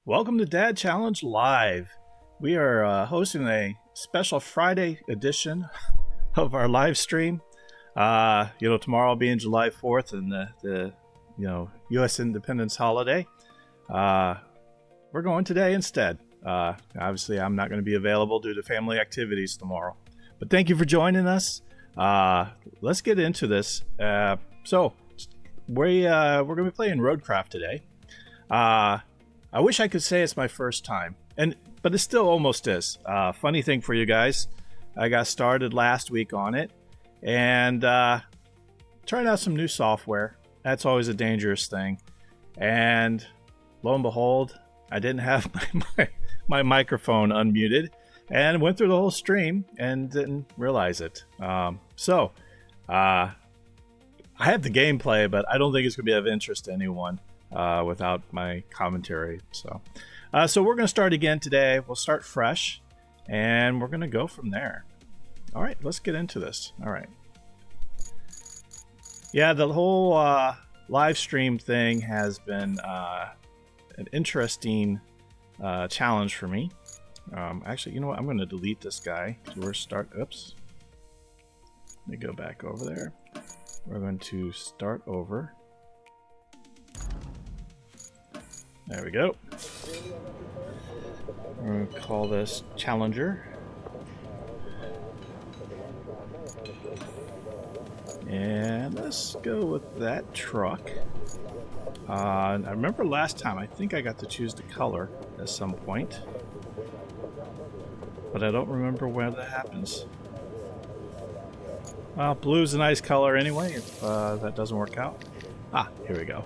Welcome to Dad Challenge Live. We are hosting a special Friday edition of our live stream. Tomorrow being July 4th and the U.S. Independence holiday. We're going today instead. Obviously, I'm not going to be available due to family activities tomorrow. But thank you for joining us. Let's get into this. So we're going to be playing RoadCraft today. I wish I could say it's my first time, but it still almost is. Funny thing for you guys, I got started last week on it, and trying out some new software. That's always a dangerous thing. And lo and behold, I didn't have my microphone unmuted, and went through the whole stream and didn't realize it. I have the gameplay, but I don't think it's going to be of interest to anyone. Without my commentary. So we're going to start again today. We'll start fresh, and we're going to go from there. All right, let's get into this. All right. Yeah, the whole live stream thing has been an interesting challenge for me. Actually, you know what? I'm going to delete this guy. Oops. Let me go back over there. We're going to start over. There we go. We're going to call this Challenger. And let's go with that truck. I remember last time, I think I got to choose the color at some point. But I don't remember where that happens. Well, blue's a nice color anyway, if that doesn't work out. Here we go.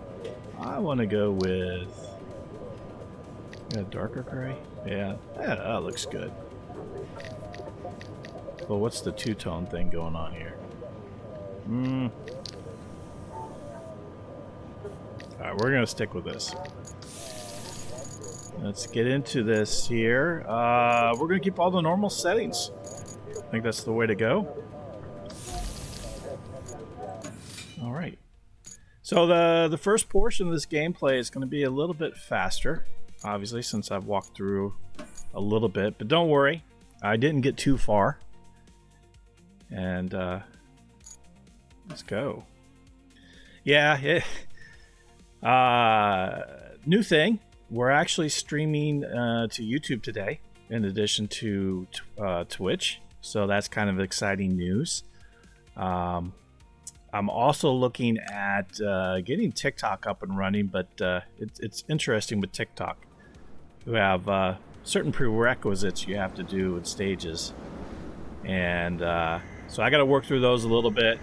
I want to go with a darker gray. Yeah, that looks good. Well, what's the two-tone thing going on here? Alright, we're going to stick with this. Let's get into this here. We're going to keep all the normal settings. I think that's the way to go. Alright. So the first portion of this gameplay is going to be a little bit faster, obviously, since I've walked through a little bit. But don't worry, I didn't get too far. And let's go. Yeah, new thing. We're actually streaming to YouTube today, in addition to Twitch. So that's kind of exciting news. I'm also looking at getting TikTok up and running, but it's interesting with TikTok. You have certain prerequisites you have to do in stages, and so I got to work through those a little bit.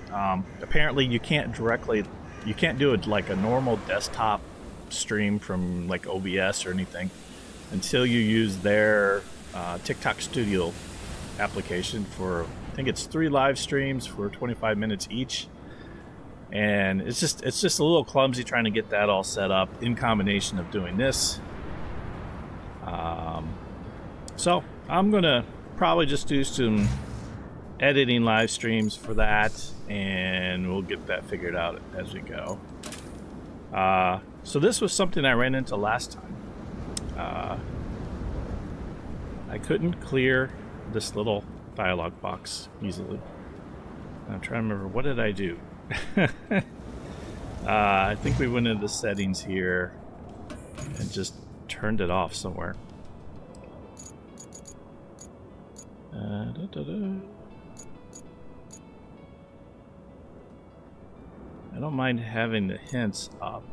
Apparently, you can't do it like a normal desktop stream from like OBS or anything until you use their TikTok Studio application for, I think it's 3 live streams for 25 minutes each. And it's just a little clumsy trying to get that all set up in combination of doing this. So I'm gonna probably just do some editing live streams for that, and we'll get that figured out as we go. So this was something I ran into last time. I couldn't clear this little dialog box easily. I'm trying to remember, what did I do? I think we went into the settings here and just turned it off somewhere. I don't mind having the hints up.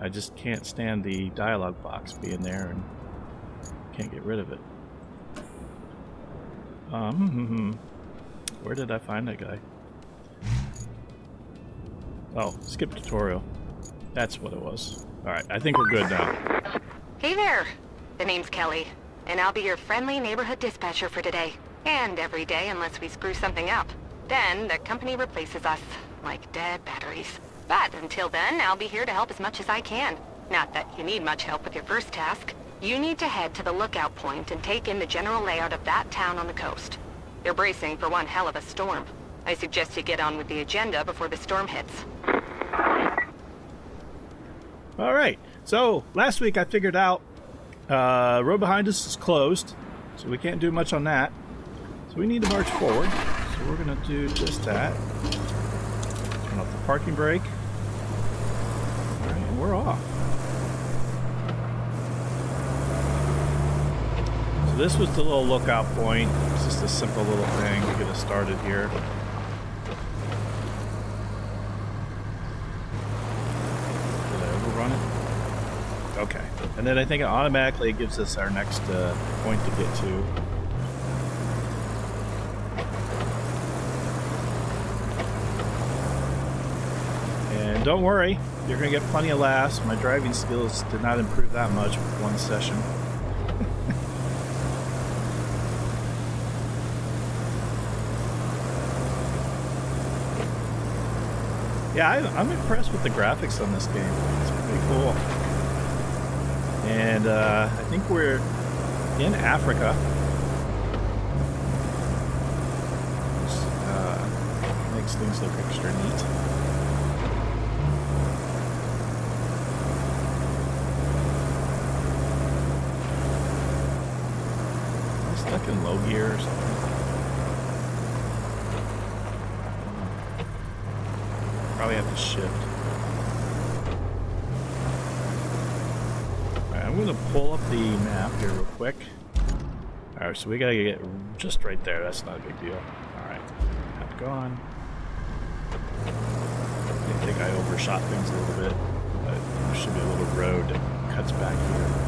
I just can't stand the dialog box being there and can't get rid of it. Where did I find that guy? Oh, skip tutorial. That's what it was. Alright, I think we're good now. Hey there! The name's Kelly, and I'll be your friendly neighborhood dispatcher for today. And every day unless we screw something up. Then the company replaces us, like dead batteries. But until then, I'll be here to help as much as I can. Not that you need much help with your first task. You need to head to the lookout point and take in the general layout of that town on the coast. They're bracing for one hell of a storm. I suggest you get on with the agenda before the storm hits. All right. So last week I figured out Road behind us is closed, so we can't do much on that. So we need to march forward. So we're going to do just that. Turn off the parking brake. All right, and we're off. So this was the little lookout point. It's just a simple little thing to get us started here. Did I overrun it? Okay. And then I think it automatically gives us our next point to get to. And don't worry, you're going to get plenty of laughs. My driving skills did not improve that much with one session. Yeah, I'm impressed with the graphics on this game. It's pretty cool. And I think we're in Africa. Which makes things look extra neat. Am I stuck in low gear or something? Probably have to shift. Alright, I'm going to pull up the map here real quick. Alright, so we got to get just right there. That's not a big deal. Alright, map gone. I think I overshot things a little bit, but there should be a little road that cuts back here.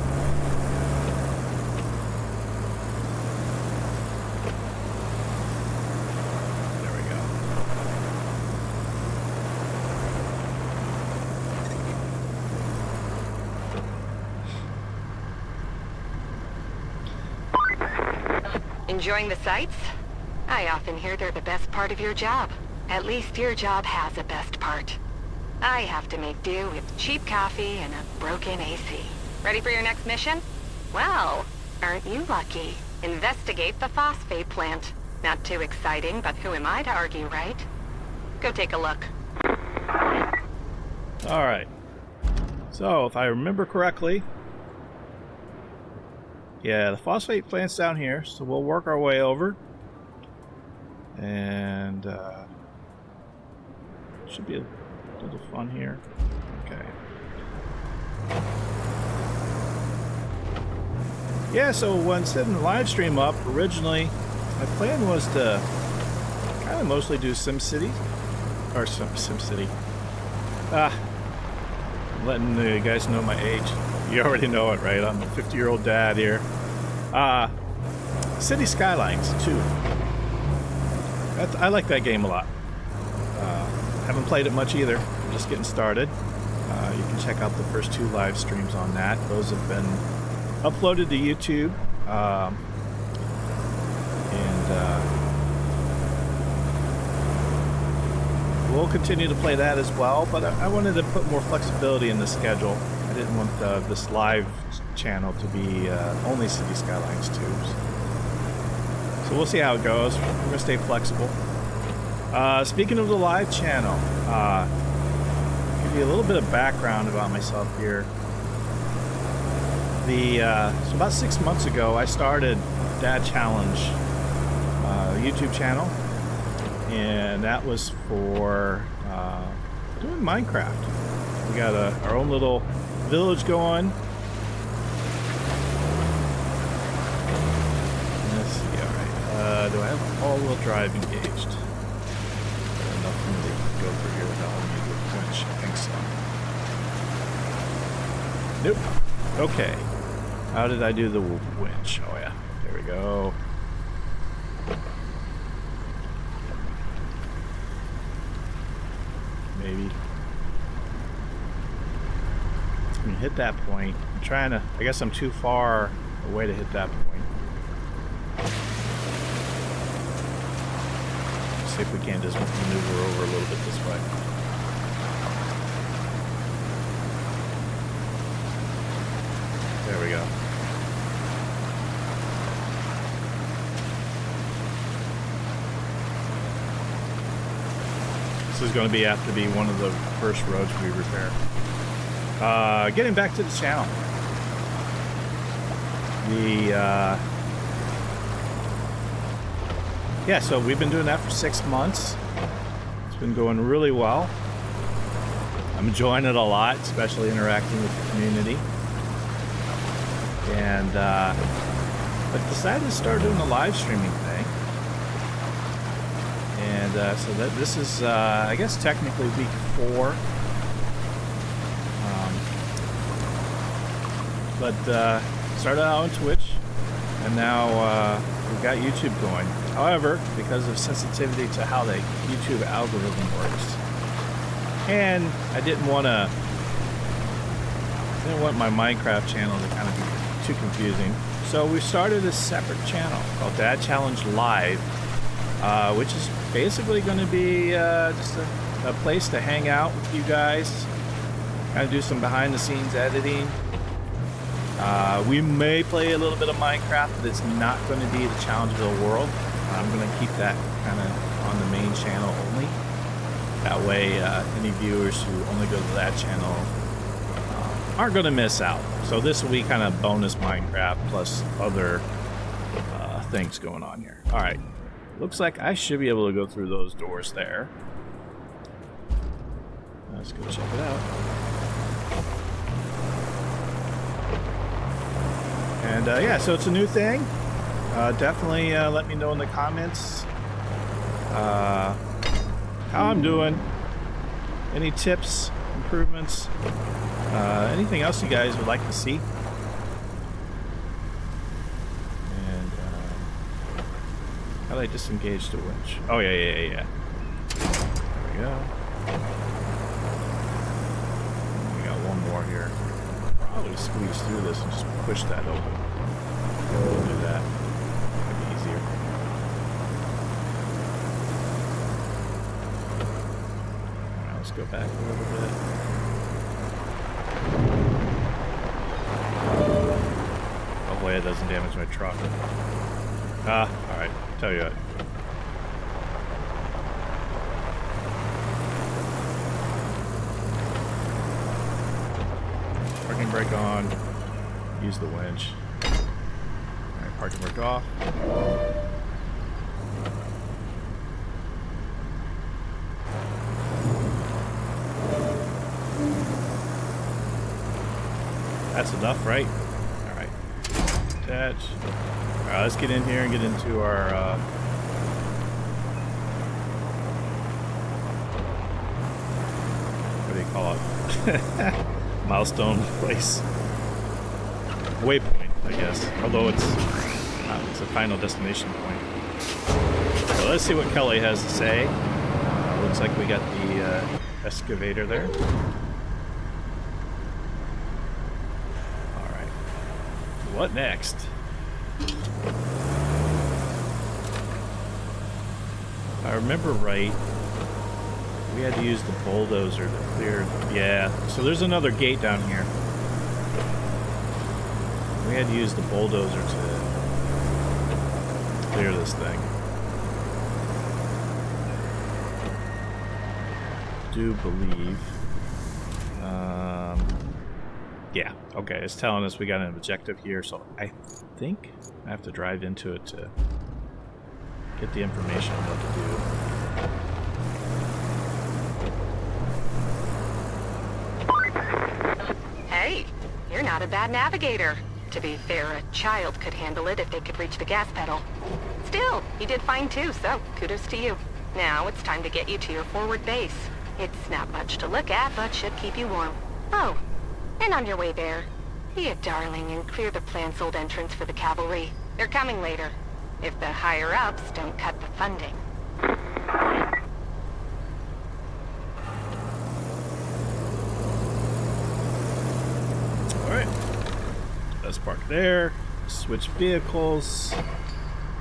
Enjoying the sights? I often hear they're the best part of your job. At least your job has a best part. I have to make do with cheap coffee and a broken AC. Ready for your next mission? Well, aren't you lucky? Investigate the phosphate plant. Not too exciting, but who am I to argue, right? Go take a look. Alright. So, if I remember correctly, yeah, the phosphate plant's down here, so we'll work our way over. And, should be a little fun here. Okay. Yeah, so when setting the live stream up, originally, my plan was to kind of mostly do SimCity. Or SimCity. I'm letting you guys know my age. You already know it, right? I'm a 50-year-old dad here. City Skylines 2. I like that game a lot. Haven't played it much either. I'm just getting started. You can check out the first 2 live streams on that. Those have been uploaded to YouTube. We'll continue to play that as well, but I wanted to put more flexibility in the schedule. I didn't want this live channel to be only City Skylines 2s. So we'll see how it goes. We're going to stay flexible. Speaking of the live channel, give you a little bit of background about myself here. So about 6 months ago, I started Dad Challenge YouTube channel, and that was for doing Minecraft. We got our own little village going. Let's see, alright. Do I have all-wheel drive engaged? Enough for me to go through here without having to do a winch. I think so. Nope. Okay. How did I do the winch? Oh yeah. There we go. Maybe. I'm gonna hit that point. I'm trying to, I guess I'm too far away to hit that point. Let's see if we can just maneuver over a little bit this way. There we go. This is going to have to be one of the first roads we repair. Getting back to the channel. Yeah, so we've been doing that for 6 months. It's been going really well. I'm enjoying it a lot, especially interacting with the community. And but decided to start doing the live streaming thing. And so this is, I guess, technically week 4. But started out on Twitch, and now we've got YouTube going. However, because of sensitivity to how the YouTube algorithm works, and I didn't want my Minecraft channel to kind of be too confusing, so we started a separate channel called Dad Challenge Live, which is basically going to be just a place to hang out with you guys, kind of do some behind-the-scenes editing. We may play a little bit of Minecraft, but it's not going to be the challenge of the world. I'm going to keep that kind of on the main channel only. That way, any viewers who only go to that channel aren't going to miss out. So this will be kind of bonus Minecraft plus other things going on here. All right. Looks like I should be able to go through those doors there. Let's go check it out. And yeah, so it's a new thing. Definitely let me know in the comments how I'm doing. Any tips, improvements, anything else you guys would like to see. And how do I disengage the winch? Oh yeah. There we go. We got one more here. Probably squeeze through this and just push that open. We'll do that. That'd be easier. Alright, let's go back a little bit. Hopefully it doesn't damage my truck. Alright. Tell you what. Parking brake on. Use the winch. Alright, parking brake off. That's enough, right? Alright. Attach. Alright, let's get in here and get into our what do you call it? Milestone place. Waypoint, I guess. Although it's a final destination point. So let's see what Kelly has to say. Looks like we got the excavator there. Alright. What next? If I remember right, we had to use the bulldozer to clear. Yeah, so there's another gate down here. We had to use the bulldozer to clear this thing. I do believe. Yeah, okay, it's telling us we got an objective here, so I think I have to drive into it to get the information on what to do. Hey, you're not a bad navigator. To be fair, a child could handle it if they could reach the gas pedal. Still, you did fine too, so kudos to you. Now it's time to get you to your forward base. It's not much to look at, but should keep you warm. Oh, and on your way there, be a darling and clear the plant's old entrance for the cavalry. They're coming later, if the higher-ups don't cut the funding. Alright. Let's park there. Switch vehicles. I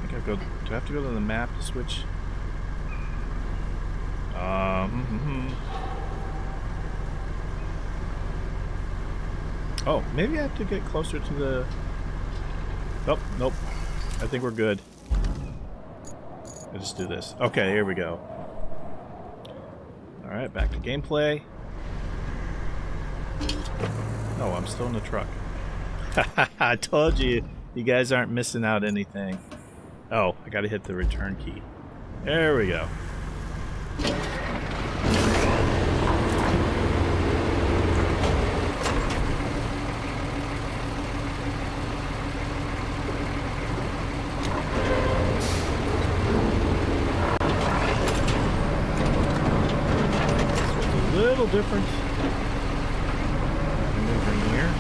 think I go. Do I have to go to the map to switch? Oh, maybe I have to get closer to the... Oh, nope. I think we're good. I'll just do this. Okay, here we go. Alright, back to gameplay. No, I'm still in the truck. I told you, You guys aren't missing out anything. Oh, I gotta hit the return key. There we go. A little different. Maneuvering here.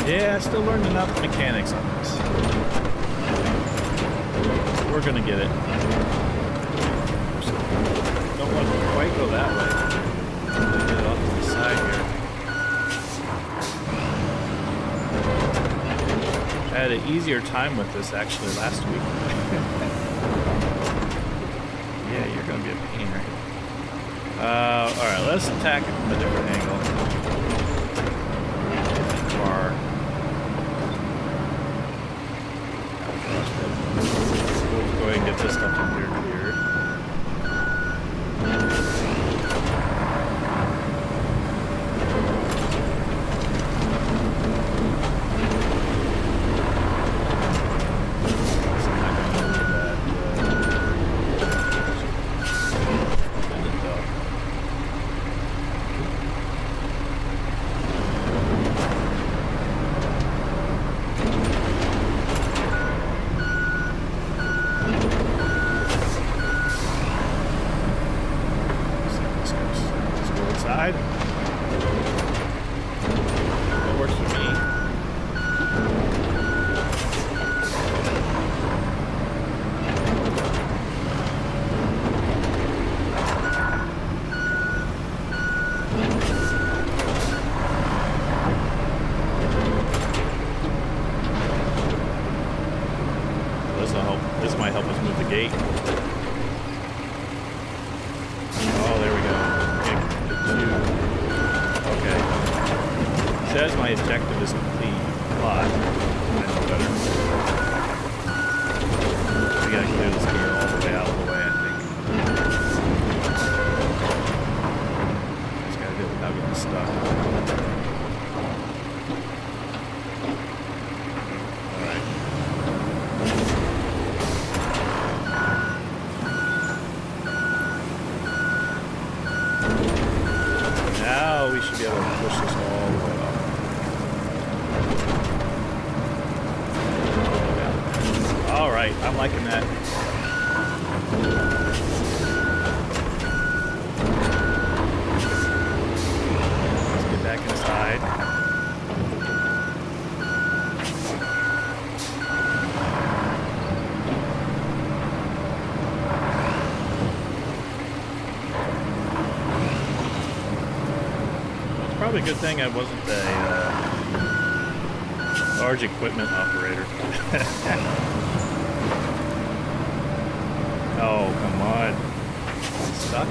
Yeah, I still learned enough mechanics on this. We're gonna get it. Don't want to quite go that way. Get it off to the side here. I had an easier time with this actually last week. Yeah, you're gonna be a pain, right? Alright, let's attack it from a different angle. Bar. We'll go ahead and get this stuff in here cleared. That works for me. This might help us move the gate. Oh, there we go. Okay. Says my objective is complete, but I know better. We gotta clear this gear all the way out of the way, I think. Just gotta do it without getting stuck. Alright. Now we should be able to push this all the way up. Alright, I'm liking that. Let's get back inside. Probably a good thing I wasn't a large equipment operator. Oh, come on. Stuck?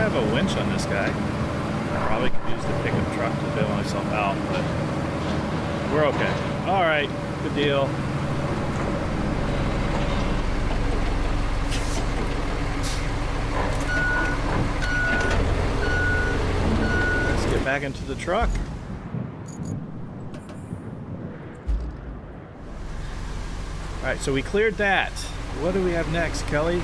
I have a winch on this guy. I probably could use the pickup truck to bail myself out, but we're okay. All right, good deal. Let's get back into the truck. All right, so we cleared that. What do we have next, Kelly?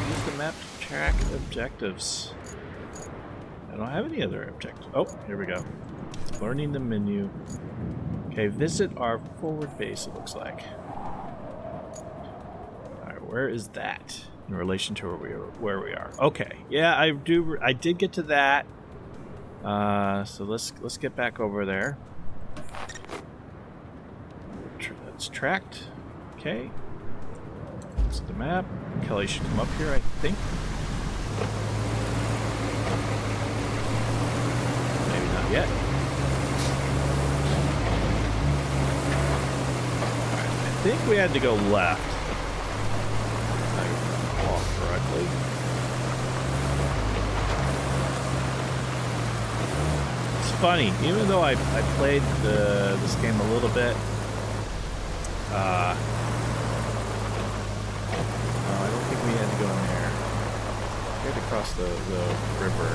Use the map to track objectives. I don't have any other objectives. Oh, here we go. Learning the menu. Okay, visit our forward base, it looks like. Alright, where is that in relation to where we are? Okay, yeah, I did get to that. So let's get back over there. It's tracked. Okay. Looks at the map. Kelly should come up here, I think. Maybe not yet. Alright, I think we had to go left. If I recall correctly. Funny, even though I played this game a little bit, I don't think we had to go in there. We had to cross the river.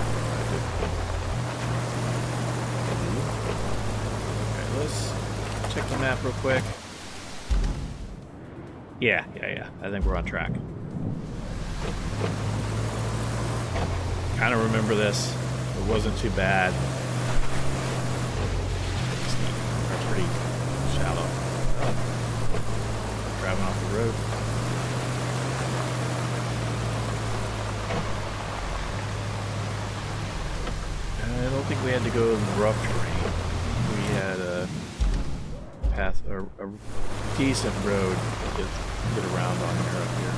Okay, let's check the map real quick. Yeah. I think we're on track. Kind of remember this. It wasn't too bad. Pretty shallow. Driving off the road. I don't think we had to go in rough terrain. We had a path, a decent road to get around on here up here.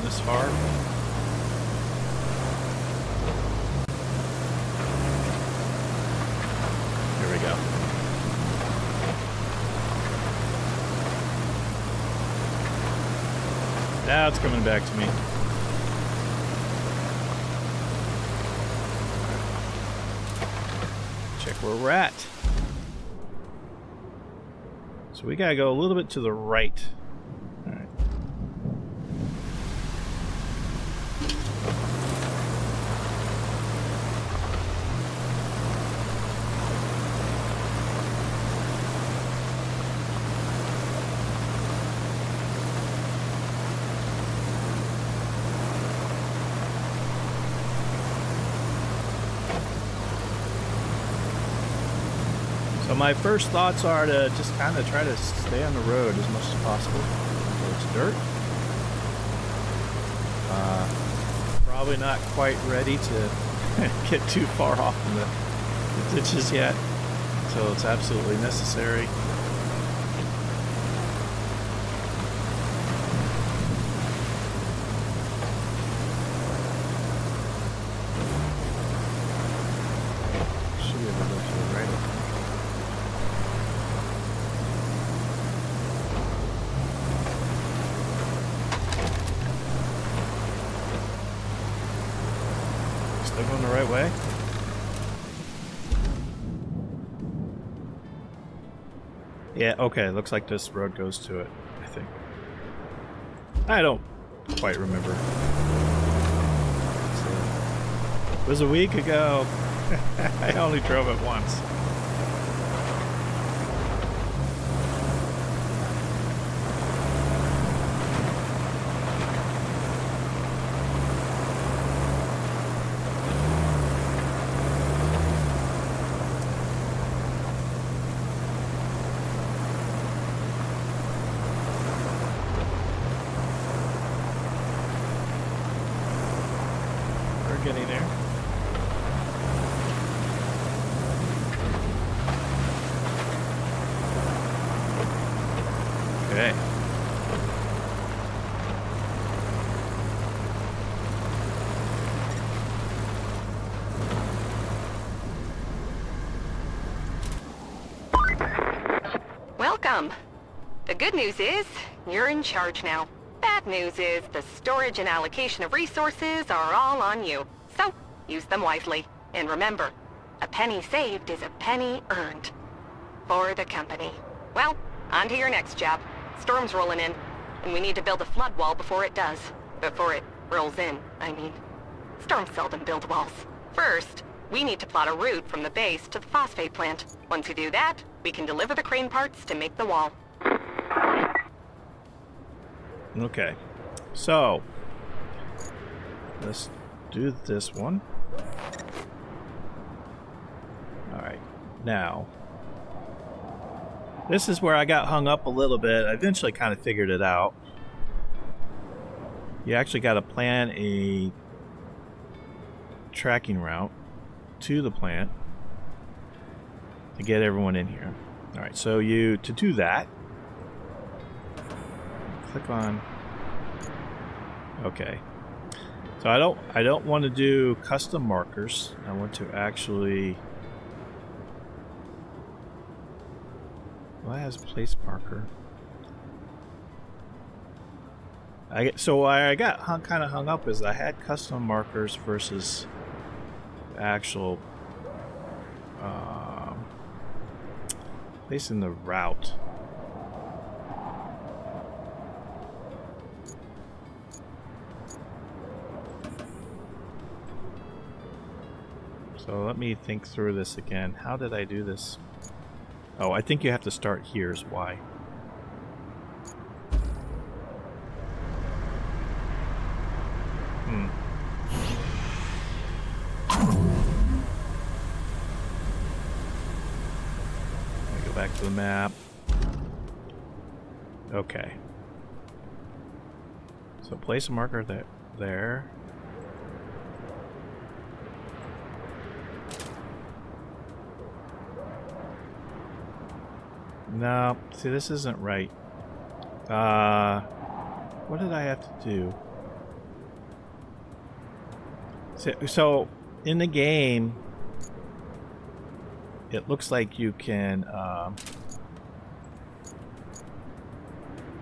This far. Here we go. Now it's coming back to me. Check where we're at. So we gotta go a little bit to the right. So my first thoughts are to just kind of try to stay on the road as much as possible. So it's dirt. Probably not quite ready to get too far off in the ditches yet until it's absolutely necessary. Should be able to go to the right. Still going the right way? Yeah, okay, looks like this road goes to it, I think. I don't quite remember. It was a week ago. I only drove it once. Okay. Welcome. The good news is, you're in charge now. Bad news is, the storage and allocation of resources are all on you. So, use them wisely. And remember, a penny saved is a penny earned. For the company. Well, on to your next job. Storm's rolling in, and we need to build a flood wall before it does. Before it rolls in, I mean. Storms seldom build walls. First, we need to plot a route from the base to the phosphate plant. Once we do that, we can deliver the crane parts to make the wall. Okay. So, let's do this one. Alright. Now, this is where I got hung up a little bit. I eventually kind of figured it out. You actually got to plan a tracking route to the plant to get everyone in here. All right, so to do that, click on. Okay. So I don't want to do custom markers. I want to actually. Well, it has place marker. So I got kind of hung up is I had custom markers versus actual placing the route. So let me think through this again. How did I do this? Oh, I think you have to start here is why. Back to the map. Okay. So place a marker there. No, see this isn't right. What did I have to do? So in the game, it looks like you can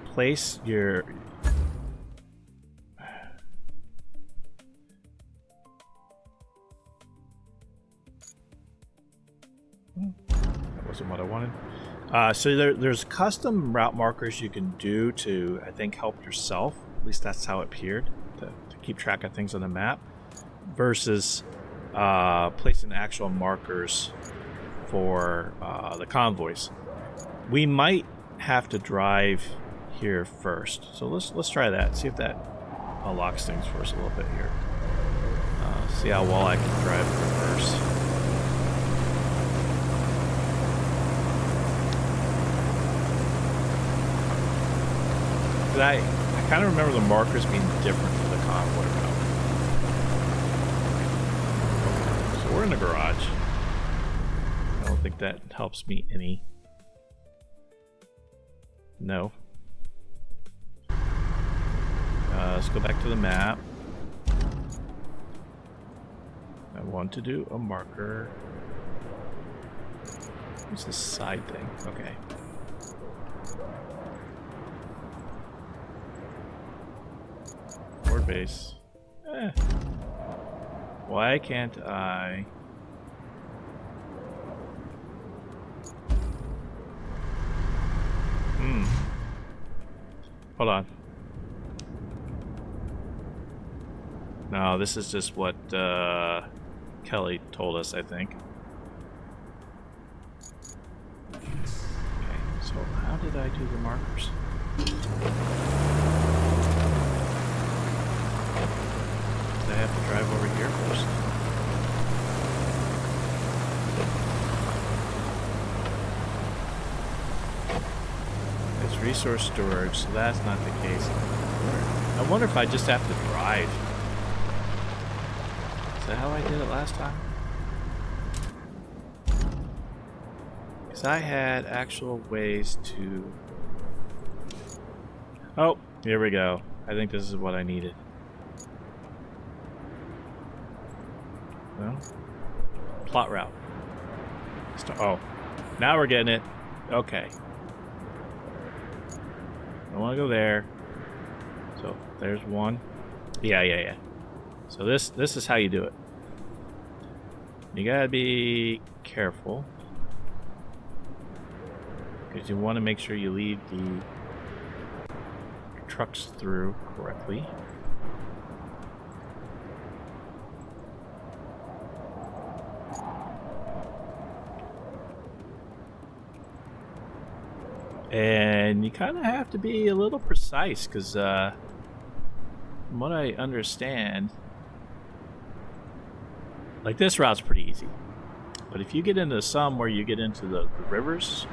place your that wasn't what I wanted. So there's custom route markers you can do to, I think, help yourself. At least that's how it appeared, to keep track of things on the map, versus placing actual markers for the convoys. We might have to drive here first, so let's try that. See if that unlocks things for us a little bit here. See how well I can drive in reverse. I kind of remember the markers being different for the convoy route. So we're in the garage. I don't think that helps me any. No. Let's go back to the map. I want to do a marker. What's this side thing? Okay. Forward base. Why can't I? Hold on. No, this is just what Kelly told us, I think. Okay, so how did I do the markers? I have to drive over here first. It's resource storage, so that's not the case. I wonder if I just have to drive. Is that how I did it last time? Because I had actual ways to Oh, here we go. I think this is what I needed. Well, plot route. Oh, now we're getting it. Okay. I want to go there. So there's one. Yeah. So this is how you do it. You gotta be careful because you want to make sure you lead the trucks through correctly. And you kind of have to be a little precise because from what I understand, like this route's pretty easy. But if you get into some where you get into the rivers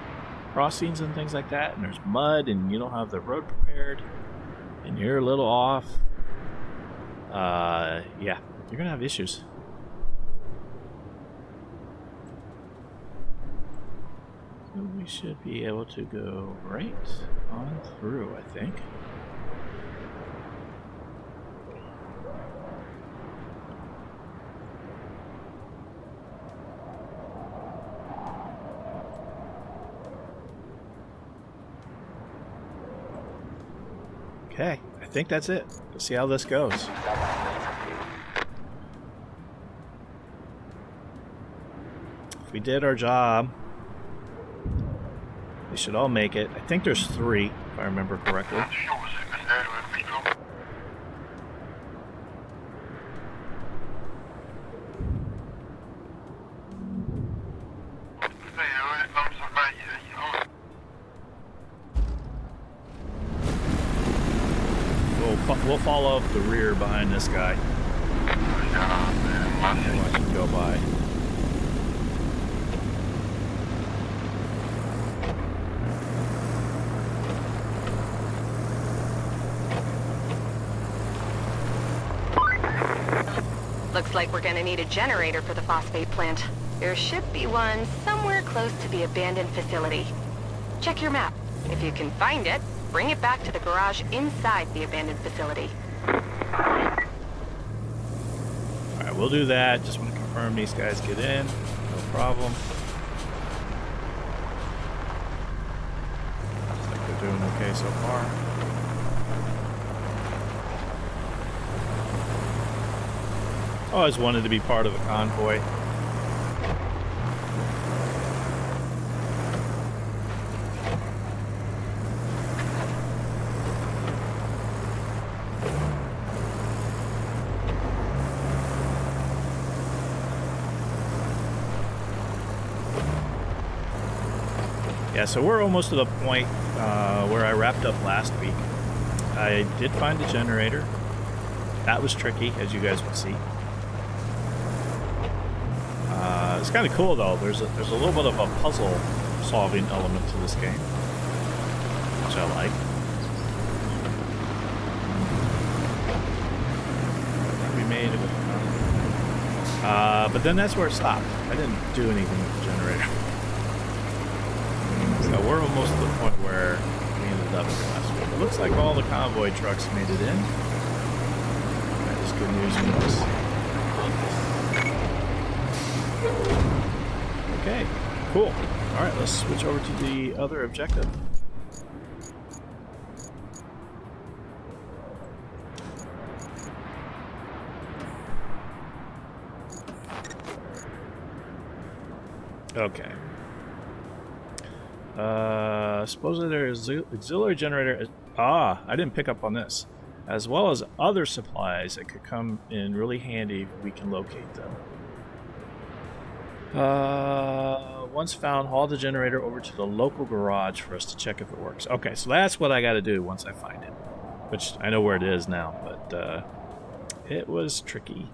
crossings and things like that, and there's mud and you don't have the road prepared and you're a little off, yeah, you're gonna have issues. So we should be able to go right on through, I think. Okay, I think that's it. Let's see how this goes. If we did our job, we should all make it. I think there's 3, if I remember correctly. We'll follow up the rear behind this guy. Watch him go by. Looks like we're gonna need a generator for the phosphate plant. There should be one somewhere close to the abandoned facility. Check your map. If you can find it, bring it back to the garage inside the abandoned facility. Alright, we'll do that. Just want to confirm these guys get in. No problem. Looks like they're doing okay so far. Always wanted to be part of a convoy. Yeah, so we're almost to the point where I wrapped up last week. I did find a generator. That was tricky, as you guys will see. It's kind of cool though. There's a little bit of a puzzle solving element to this game, which I like. We made it. But then that's where it stopped. I didn't do anything with the generator. So we're almost to the point where we ended up last week. It looks like all the convoy trucks made it in. That is good news for us. Okay, cool. Alright, let's switch over to the other objective. Okay. Supposedly there is auxiliary generator. I didn't pick up on this. As well as other supplies that could come in really handy if we can locate them. Once found, haul the generator over to the local garage for us to check if it works. Okay, so that's what I got to do once I find it. Which I know where it is now, but it was tricky.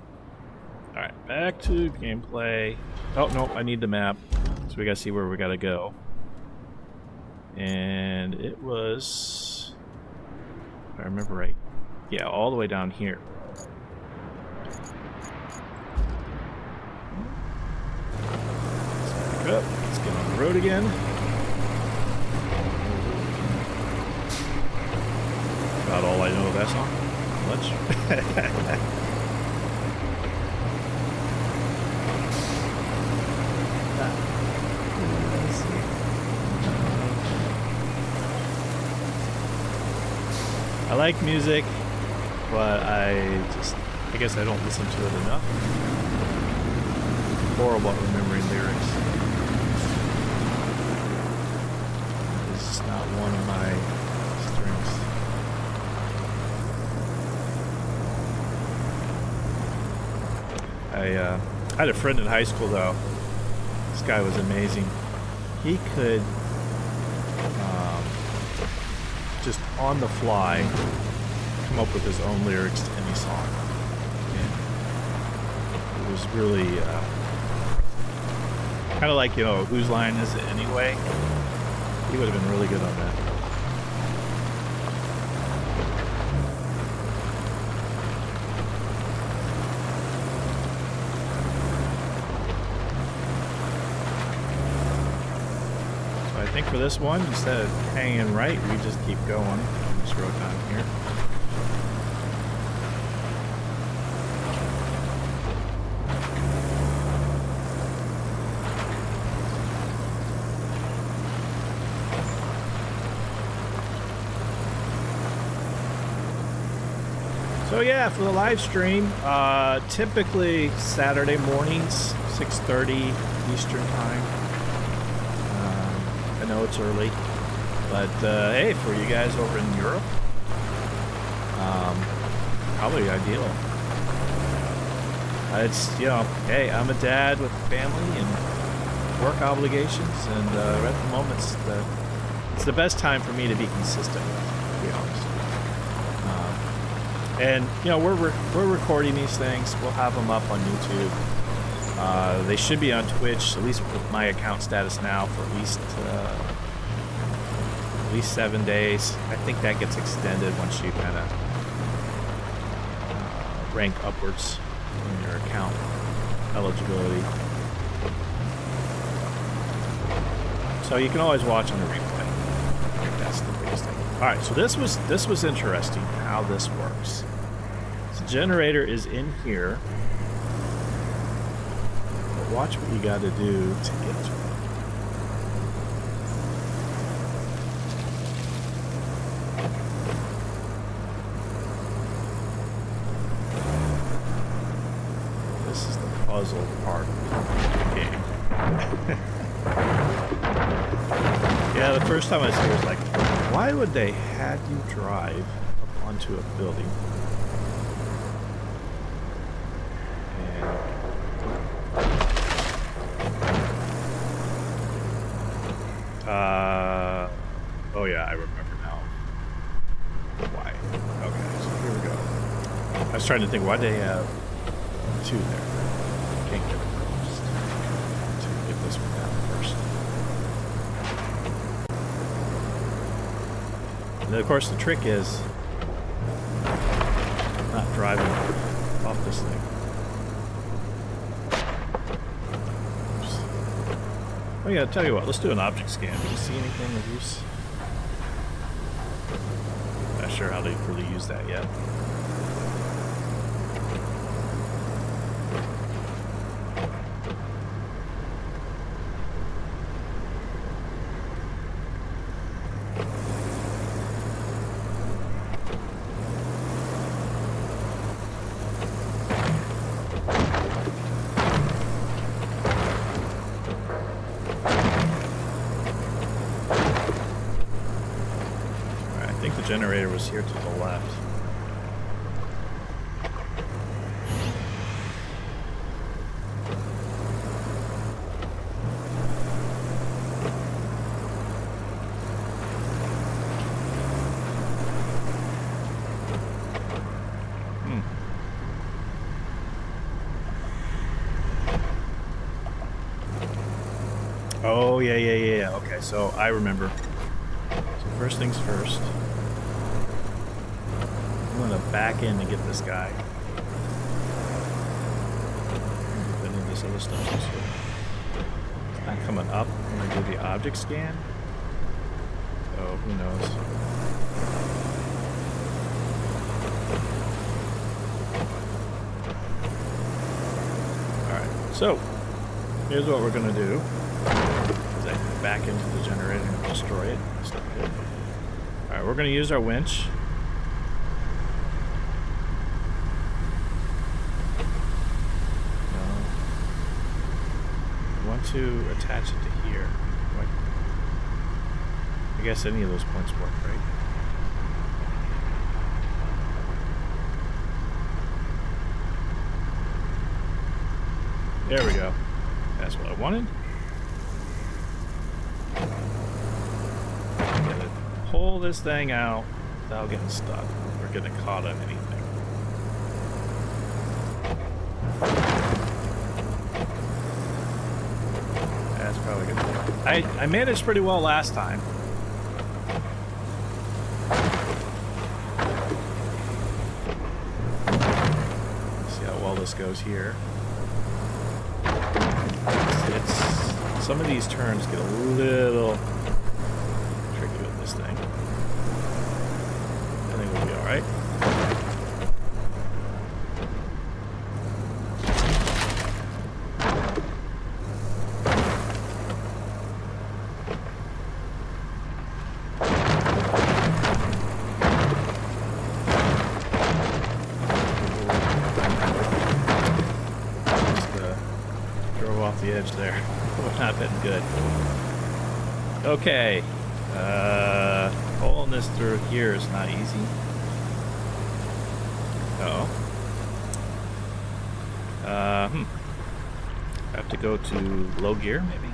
Alright, back to gameplay. Oh, no, I need the map. So we got to see where we got to go. And it was, if I remember right, yeah, all the way down here. Let's back up. Let's get on the road again. about all I know of that song. Much. I like music, but I guess I don't listen to it enough. I'm horrible at remembering lyrics. It's just not one of my strengths. I had a friend in high school, though. This guy was amazing. He could just on the fly come up with his own lyrics to any song. And it was really kind of like, whose line is it anyway? He would have been really good on that. I think for this one, instead of hanging right, we just keep going on this road down here. So yeah, for the live stream, typically Saturday mornings, 6:30 Eastern time. I know it's early, but hey, for you guys over in Europe, probably ideal. It's, hey, I'm a dad with a family and work obligations, and at the moment, it's the best time for me to be consistent with, to be honest. And we're recording these things. We'll have them up on YouTube. They should be on Twitch, at least with my account status now, for at least 7 days. I think that gets extended once you kind of rank upwards in your account eligibility. So you can always watch on the replay. I think that's the biggest thing. All right, so this was interesting how this works. So the generator is in here. But watch what you got to do to get to it. This is the puzzle part of the game. Yeah, the first time I saw it was like, why would they have you drive up onto a building? And, oh yeah, I remember now. Why? Okay, so here we go. I was trying to think, why they have two there? Can't get it. Just get this one down first. And then, of course, the trick is not driving off this thing. Oops. Oh yeah, I'll tell you what, let's do an object scan. Do you see anything of use? Not sure how they really use that yet. Generator was here to the left. Oh yeah. Okay, so I remember. So first things first. I'm gonna back in to get this guy. Then this other stuff is here. It's not coming up when I do the object scan. Oh, who knows? So, here's what we're gonna do. Is I can back into the generator and destroy it. Stop it. Alright, we're gonna use our winch. I want to attach it to here. What? I guess any of those points work, right? There we go. That's what I wanted. Gotta pull this thing out without getting stuck or getting caught on anything. That's probably good. I managed pretty well last time. Let's see how well this goes here. Some of these turns get a little tricky with this thing. I think we'll be alright. Drove off the edge there. Not been good. Okay. Pulling this through here is not easy. Uh-oh. I have to go to low gear, maybe?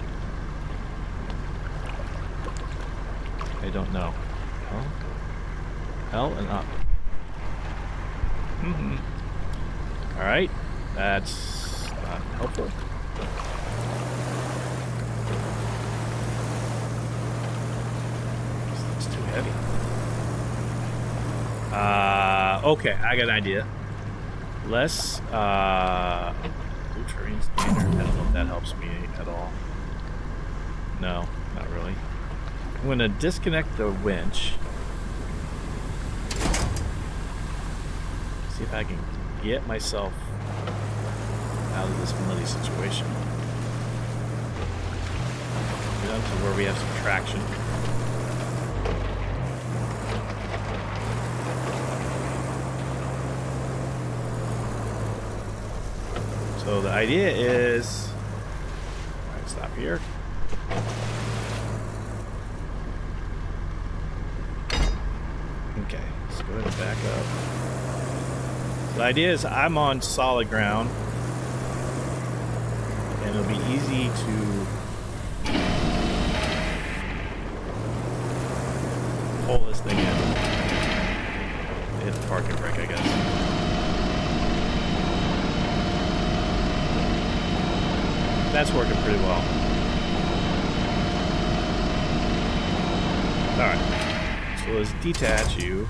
I don't know. Oh. L and up. Alright. That's not helpful. Heavy. Okay, I got an idea. Less, blue terrain standard. I don't know if that helps me at all. No, not really. I'm gonna disconnect the winch. See if I can get myself out of this muddy situation. Get down to where we have some traction. So the idea is, alright, stop here. Okay, let's go ahead and back up. The idea is I'm on solid ground, and it'll be easy to pull this thing in. Hit the parking brake, I guess. That's working pretty well. Alright. So let's detach you.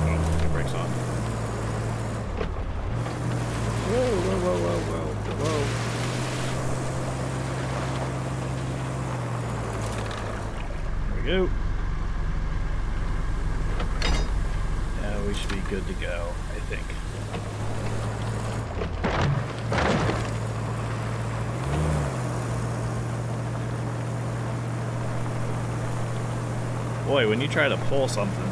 Oh, the brake's on. Whoa, whoa, whoa, whoa, whoa, whoa. There we go. Now we should be good to go, I think. Boy, when you try to pull something,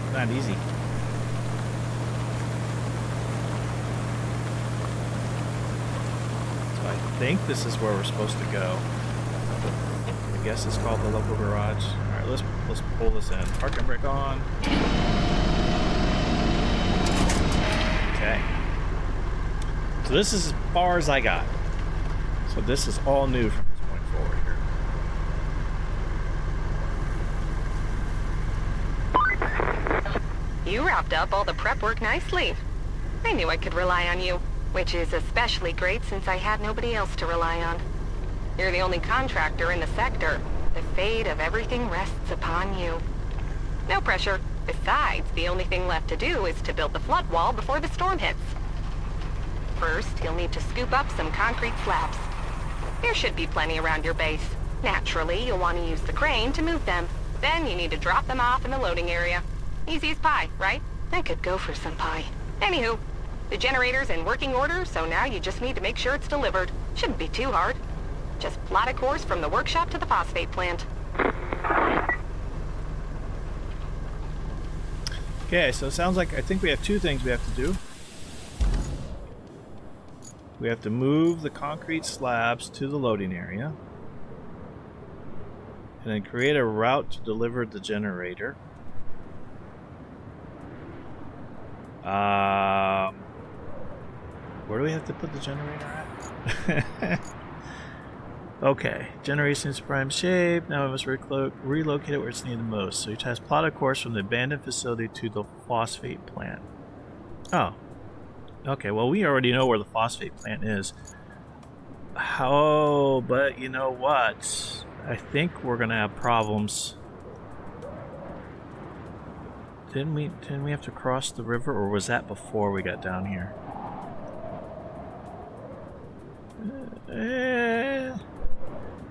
it's not easy. So I think this is where we're supposed to go. I guess it's called the local garage. All right, let's pull this in. Parking brake on. Okay. So this is as far as I got. So this is all new from this point forward here. You wrapped up all the prep work nicely. I knew I could rely on you, which is especially great since I had nobody else to rely on. You're the only contractor in the sector. The fate of everything rests upon you. No pressure. Besides, the only thing left to do is to build the flood wall before the storm hits. First, you'll need to scoop up some concrete slabs. There should be plenty around your base. Naturally, you'll want to use the crane to move them. Then you need to drop them off in the loading area. Easy as pie, right? I could go for some pie. Anywho, the generator's in working order, so now you just need to make sure it's delivered. Shouldn't be too hard. Just plot a course from the workshop to the phosphate plant. Okay, so it sounds like I think we have two things we have to do. We have to move the concrete slabs to the loading area. And then create a route to deliver the generator. Where do we have to put the generator at? Okay, generation is prime shape. Now we must relocate it where it's needed the most. So you test plot a course from the abandoned facility to the phosphate plant. Oh. Okay, well we already know where the phosphate plant is. Oh, but you know what? I think we're gonna have problems. Didn't we have to cross the river, or was that before we got down here?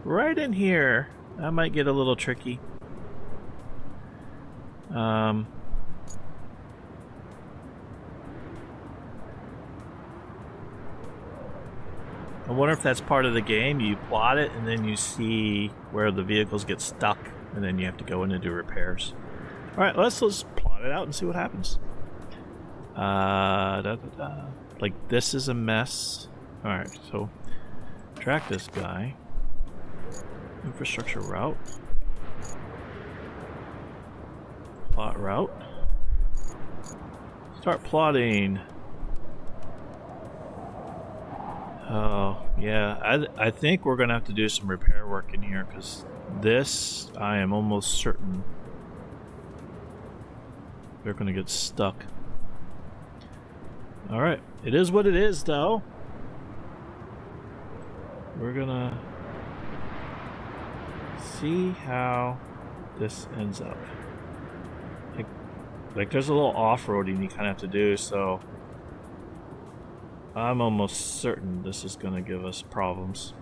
Right in here. That might get a little tricky. I wonder if that's part of the game. You plot it and then you see where the vehicles get stuck, and then you have to go in and do repairs. Alright, let's plot it out and see what happens. Like, this is a mess. Alright, so track this guy. Infrastructure route. Plot route. Start plotting. Oh, yeah. I think we're going to have to do some repair work in here, because this, I am almost certain they're going to get stuck. Alright. It is what it is, though. We're going to see how this ends up. Like there's a little off-roading you kind of have to do, so I'm almost certain this is going to give us problems.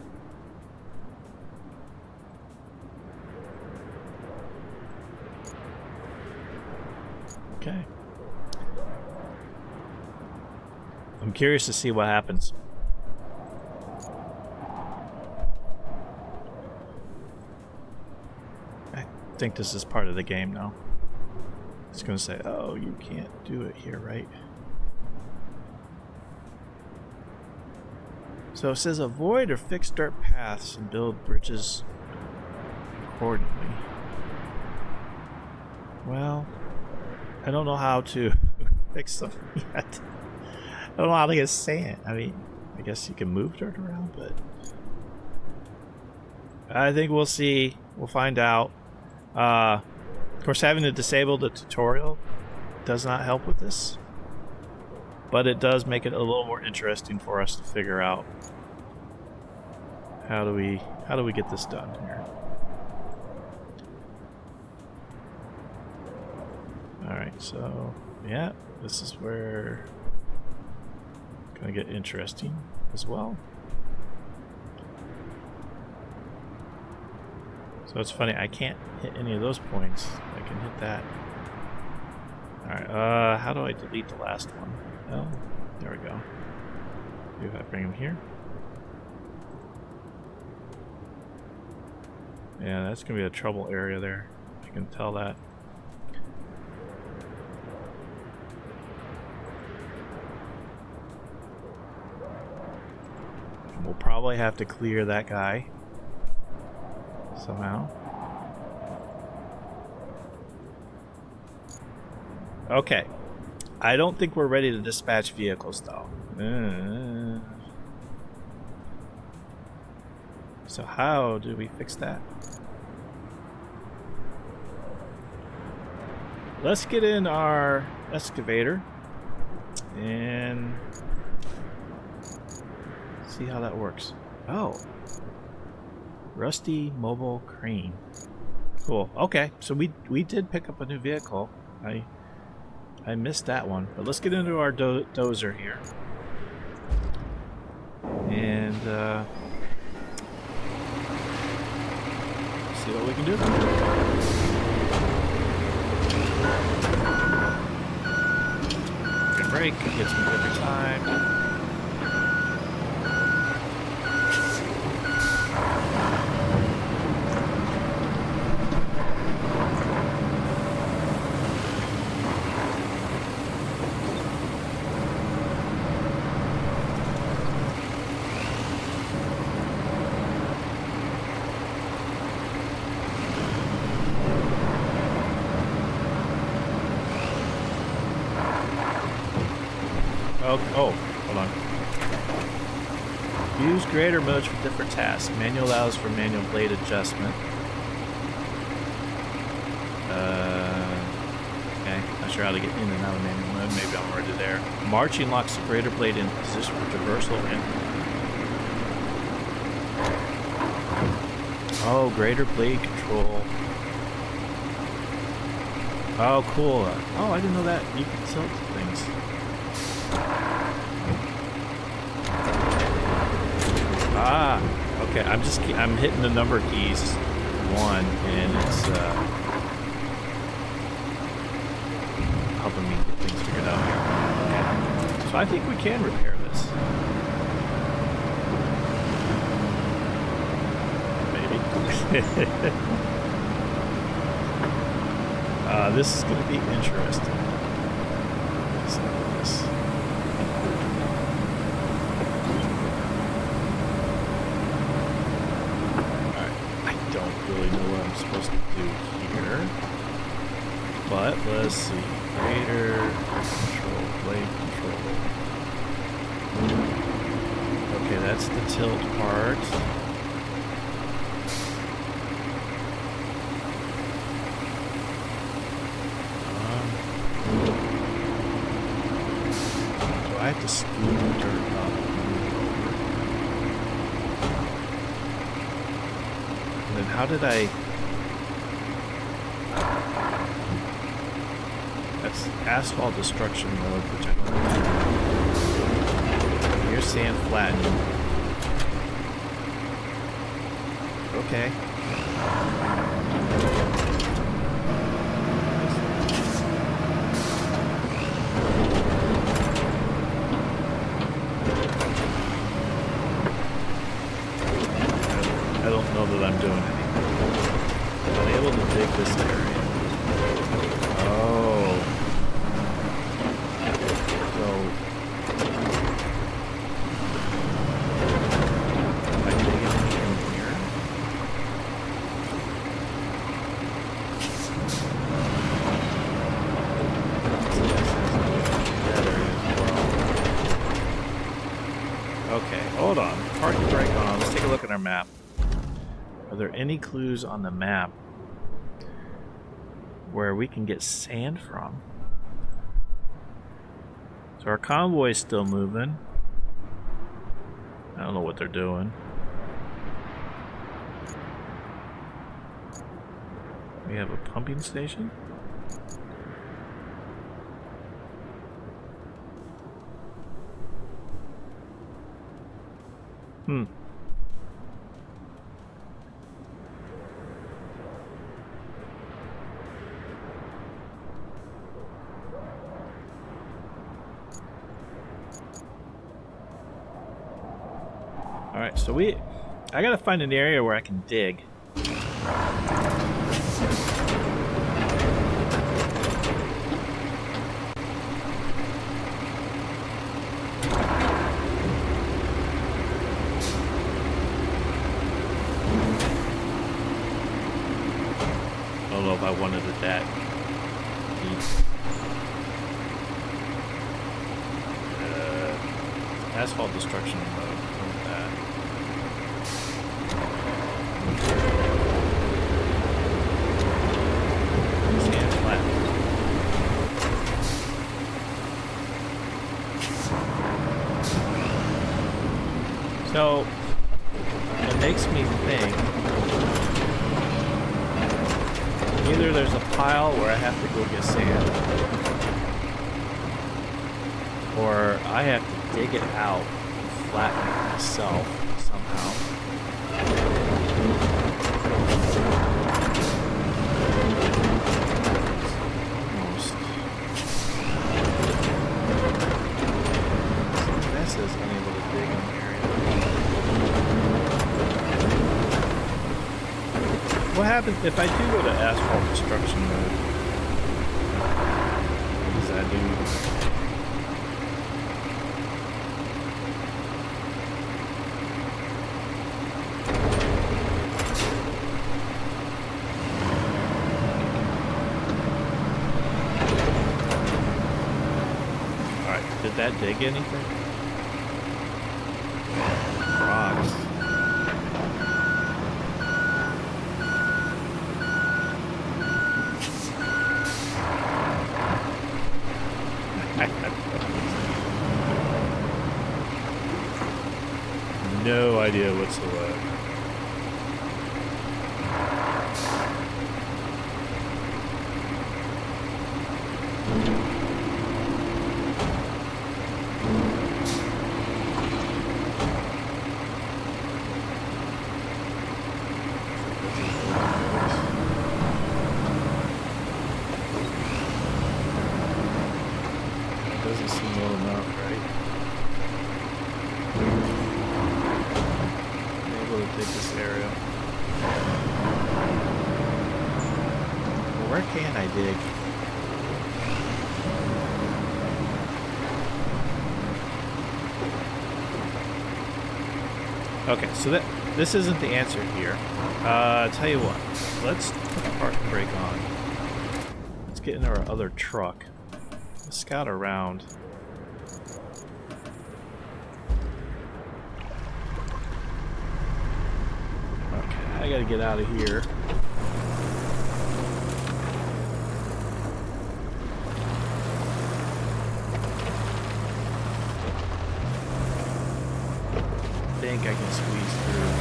Okay. I'm curious to see what happens. I think this is part of the game now. It's going to say, oh, you can't do it here, right? So it says avoid or fix dirt paths and build bridges accordingly. Well, I don't know how to fix them yet. I don't know how to get sand. I mean, I guess you can move dirt around, but I think we'll see. We'll find out. Of course, having to disable the tutorial does not help with this, but it does make it a little more interesting for us to figure out how do we get this done here. Alright, so yeah, this is where it's gonna get interesting as well. So it's funny, I can't hit any of those points. I can hit that. Alright, how do I delete the last one? Oh, there we go. Do I bring him here? Yeah, that's gonna be a trouble area there. I can tell that. And we'll probably have to clear that guy somehow. Okay. I don't think we're ready to dispatch vehicles, though. So how do we fix that? Let's get in our excavator and see how that works. Oh. Rusty mobile crane. Cool. Okay, so we did pick up a new vehicle. I missed that one, but let's get into our dozer here and see what we can do. Good break, gets me every time. Oh, hold on. Use greater modes for different tasks. Manual allows for manual blade adjustment. Okay, not sure how to get in and out of manual mode. Maybe I'm already there. Marching locks the greater blade in position for traversal and... Oh, greater blade control. Oh, cool. Oh, I didn't know that. You can tilt things. Ah, okay. I'm hitting the number keys 1, and it's helping me get things figured out here. Okay, so I think we can repair this. Maybe. This is going to be interesting. Let's look at this. Really know what I'm supposed to do here, but let's see. Greater control, blade control. Okay, that's the tilt part. Do I have to scoot the dirt up? And how did I... That's asphalt destruction mode, which I don't know. Here's sand flattening. Okay. I don't know that I'm doing anything. I'm able to dig this area. Oh. So. Am I digging anything here? Okay, hold on. Parking brake on. Let's take a look at our map. Are there any clues on the map where we can get sand from? So our convoy is still moving. I don't know what they're doing. We have a pumping station. Alright, so I gotta find an area where I can dig. I don't know if I wanted it that deep. Asphalt destruction mode. Sand flat. So it makes me think either there's a pile where I have to go get sand, or I have to dig it out and flatten it myself somehow. happens if I do go to asphalt destruction mode? What does that do? Alright, did that dig anything? Rocks. No idea whatsoever. Doesn't seem low enough, right? I'm able to take this area. Well, where can I dig? Okay, so this isn't the answer here. Tell you what, let's put the parking brake on. Let's get into our other truck. Let's scout around. Okay, I gotta get out of here. I think I can squeeze through.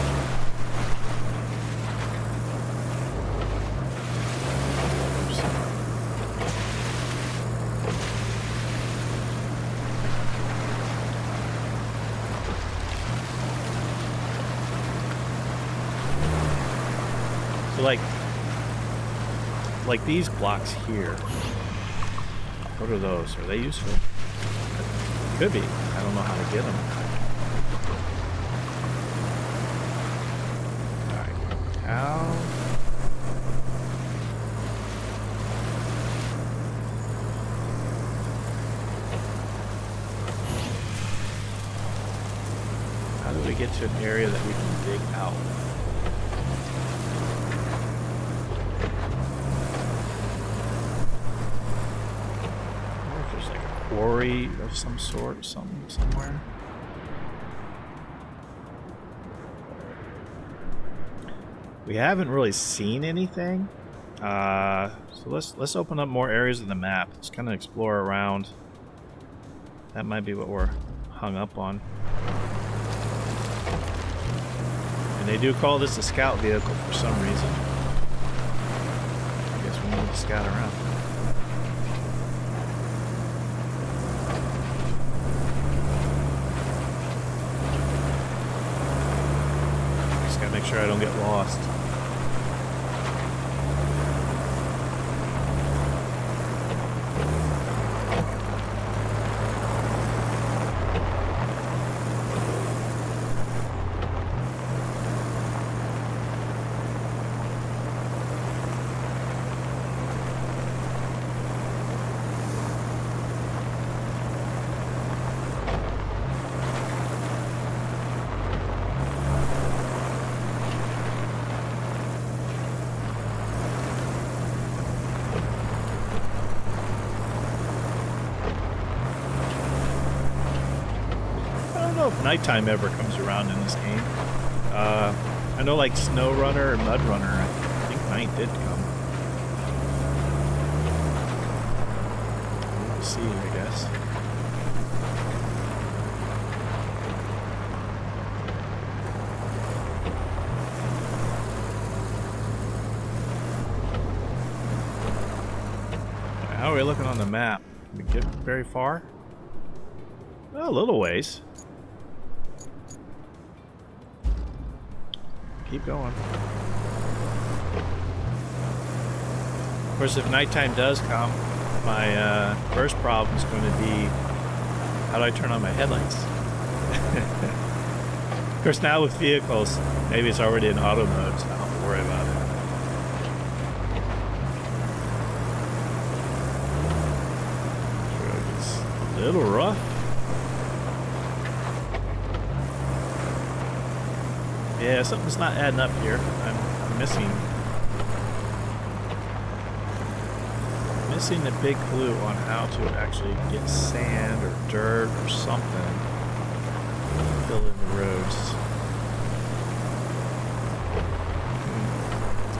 So like these blocks here. What are those? Are they useful? Could be. I don't know how to get them. How? How do we get to an area that we can dig out? I wonder if there's like a quarry of some sort, somewhere. We haven't really seen anything, so let's open up more areas of the map. Let's kind of explore around. That might be what we're hung up on. And they do call this a scout vehicle for some reason. I guess we need to scout around. Just gotta make sure I don't get lost. If nighttime ever comes around in this game. I know like Snow Runner and Mud Runner, I think night did come. We'll see, I guess. How are we looking on the map? Can we get very far? Oh, a little ways. Keep going. Of course, if nighttime does come, my first problem is going to be, how do I turn on my headlights? Of course, now with vehicles, maybe it's already in auto mode, so I don't have to worry about it. little rough. Yeah, something's not adding up here. I'm missing the big clue on how to actually get sand or dirt or something to fill in the roads.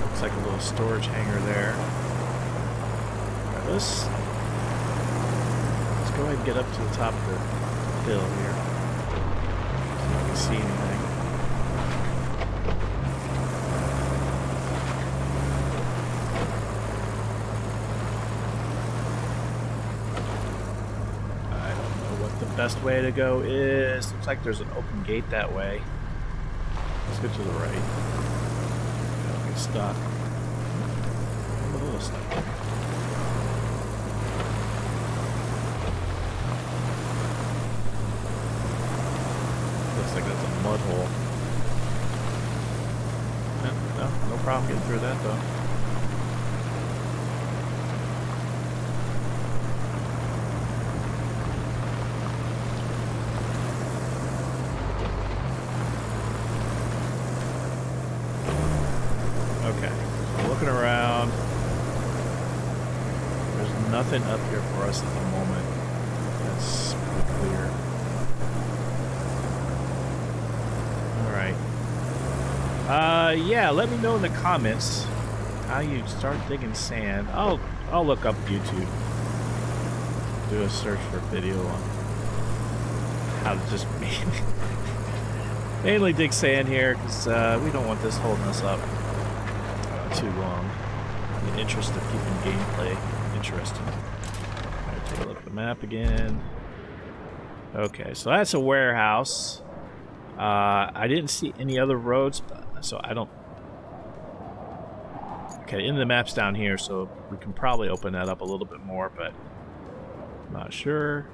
Looks like a little storage hangar there. Alright, let's go ahead and get up to the top of the hill here. See if we can see anything. Best way to go is, looks like there's an open gate that way. Let's go to the right. Don't get stuck. A little stuck. Looks like that's a mud hole. No problem getting through that though. Around. There's nothing up here for us at the moment. That's pretty clear. Alright. Yeah, let me know in the comments how you start digging sand. I'll look up YouTube. Do a search for a video on how to just mainly dig sand here, because we don't want this holding us up too long in the interest of keeping gameplay interesting. Alright, take a look at the map again. Okay, so that's a warehouse. I didn't see any other roads, so I don't... Okay, in the map's down here, so we can probably open that up a little bit more, but I'm not sure.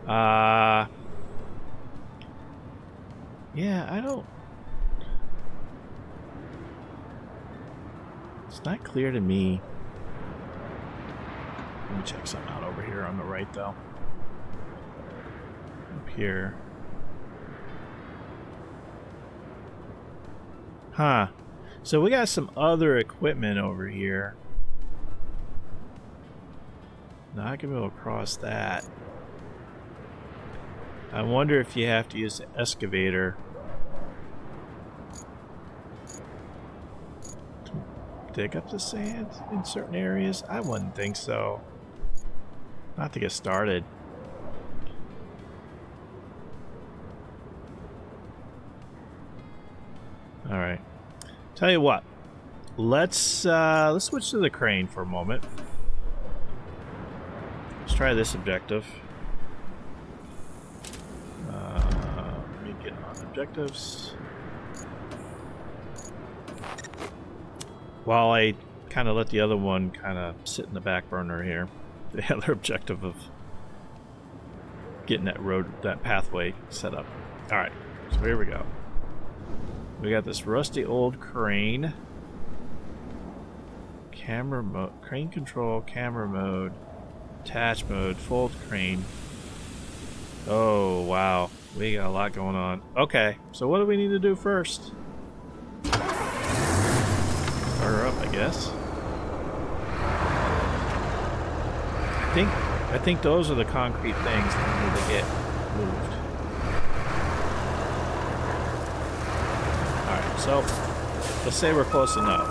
Yeah, I don't... It's not clear to me. Let me check something out over here on the right, though. Up here. Huh. So we got some other equipment over here. Now I can go across that. I wonder if you have to use the excavator dig up the sand in certain areas? I wouldn't think so. Not to get started. All right. Tell you what. Let's switch to the crane for a moment. Let's try this objective. Let me get on objectives. While I kind of let the other one kind of sit in the back burner here. The other objective of getting that pathway set up. Alright, so here we go. We got this rusty old crane. Camera mode, crane control, camera mode, attach mode, fold crane. Oh, wow. We got a lot going on. Okay, so what do we need to do first? Start her up, I guess. I think those are the concrete things that need to get moved. Alright, so let's say we're close enough.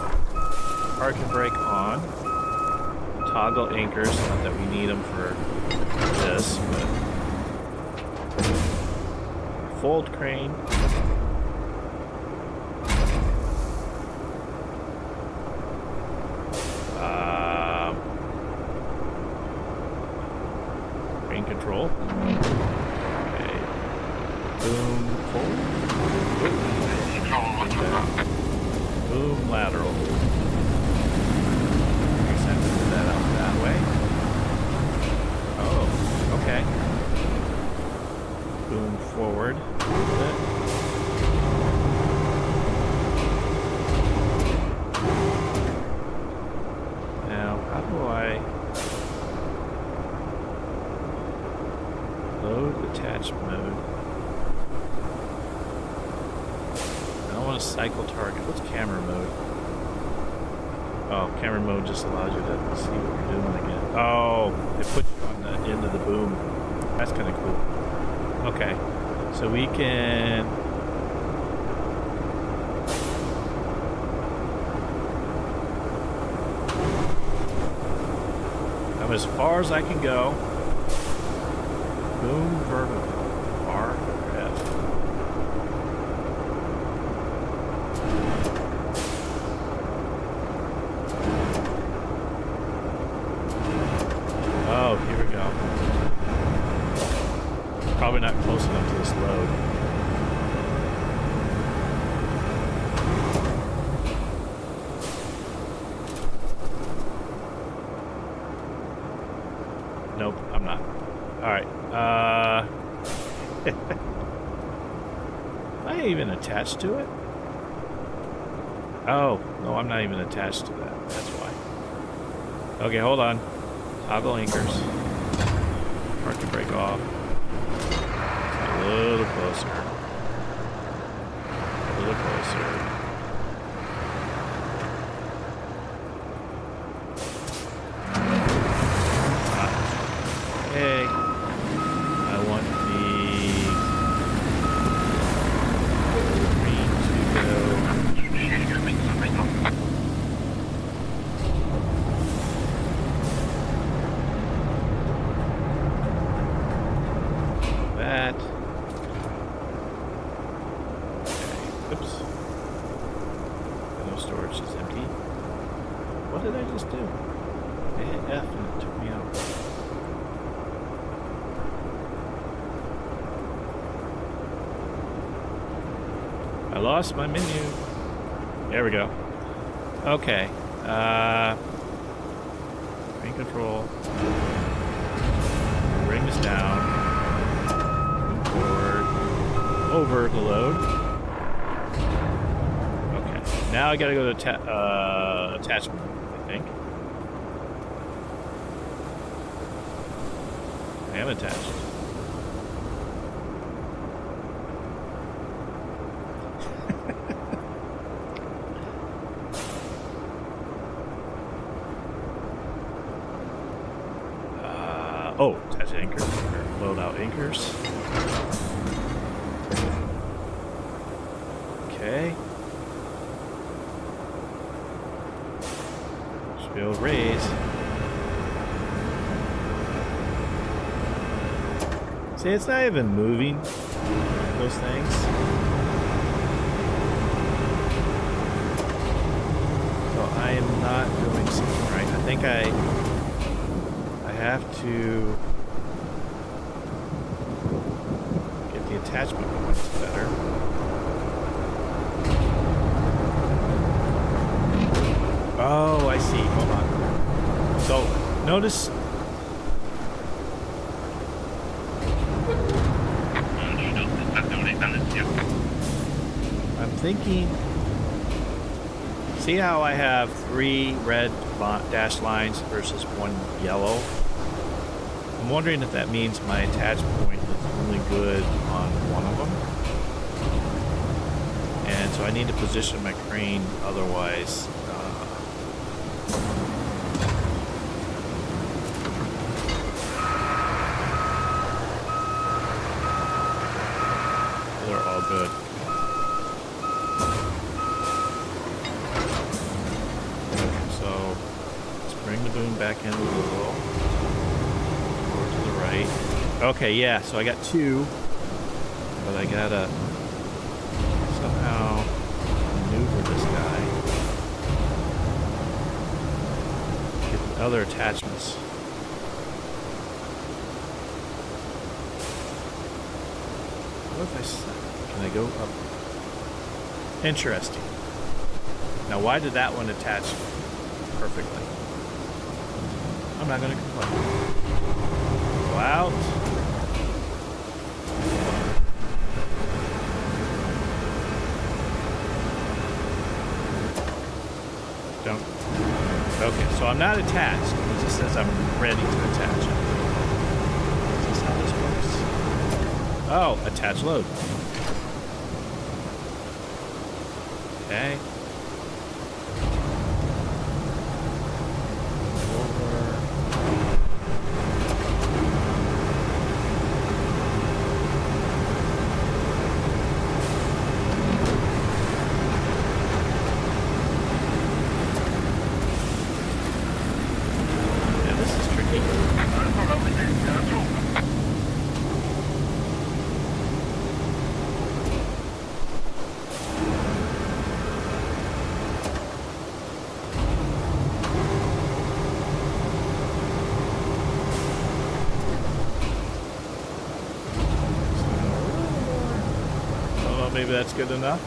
Parking brake on. Toggle anchors, not that we need them for this, but fold crane. Crane control. Okay. Boom forward. Boom lateral. That out that way. Oh, okay. Boom forward. Now, how do I... Mode, attach mode. I don't want to cycle target. What's camera mode? Oh, camera mode just allows you to see what you're doing again. Oh, it puts you on the end of the boom. That's kind of cool. Okay, so we can... I'm as far as I can go. Boom vertical. R, F. Oh, here we go. Probably not close enough to this load. Nope, I'm not. Alright, am I even attached to it? Oh, no, I'm not even attached to that. That's why. Okay, hold on. Toggle anchors. Park to break off. A little closer. A little closer. Okay. I want the green to go. That. Okay. Oops. No storage is empty. What did I just do? I hit F and it took me out. I lost my menu. There we go. Okay. Main control. Bring this down. Move forward. Over the load. Okay. Now I gotta go to attachment, I think. I am attached. Oh, attach anchor. Load out anchors. Okay. Should be able to raise. See, it's not even moving those things. So I am not doing something right. I think I have to get the attachment points better. Oh, I see. Hold on. So, notice... I'm thinking... See how I have 3 red dash lines versus 1 yellow? I'm wondering if that means my attach point is only good on one of them. And so I need to position my crane otherwise. They're all good. Okay, so let's bring the boom back in a little. Right. Okay, yeah, so I got 2, but I gotta somehow maneuver this guy. Get the other attachments. What if can I go up? Interesting. Now, why did that one attach perfectly? I'm not gonna complain. Out. Don't. Okay, so I'm not attached. It just says I'm ready to attach it. Is this how this works? Oh, attach load. Okay. Maybe that's good enough.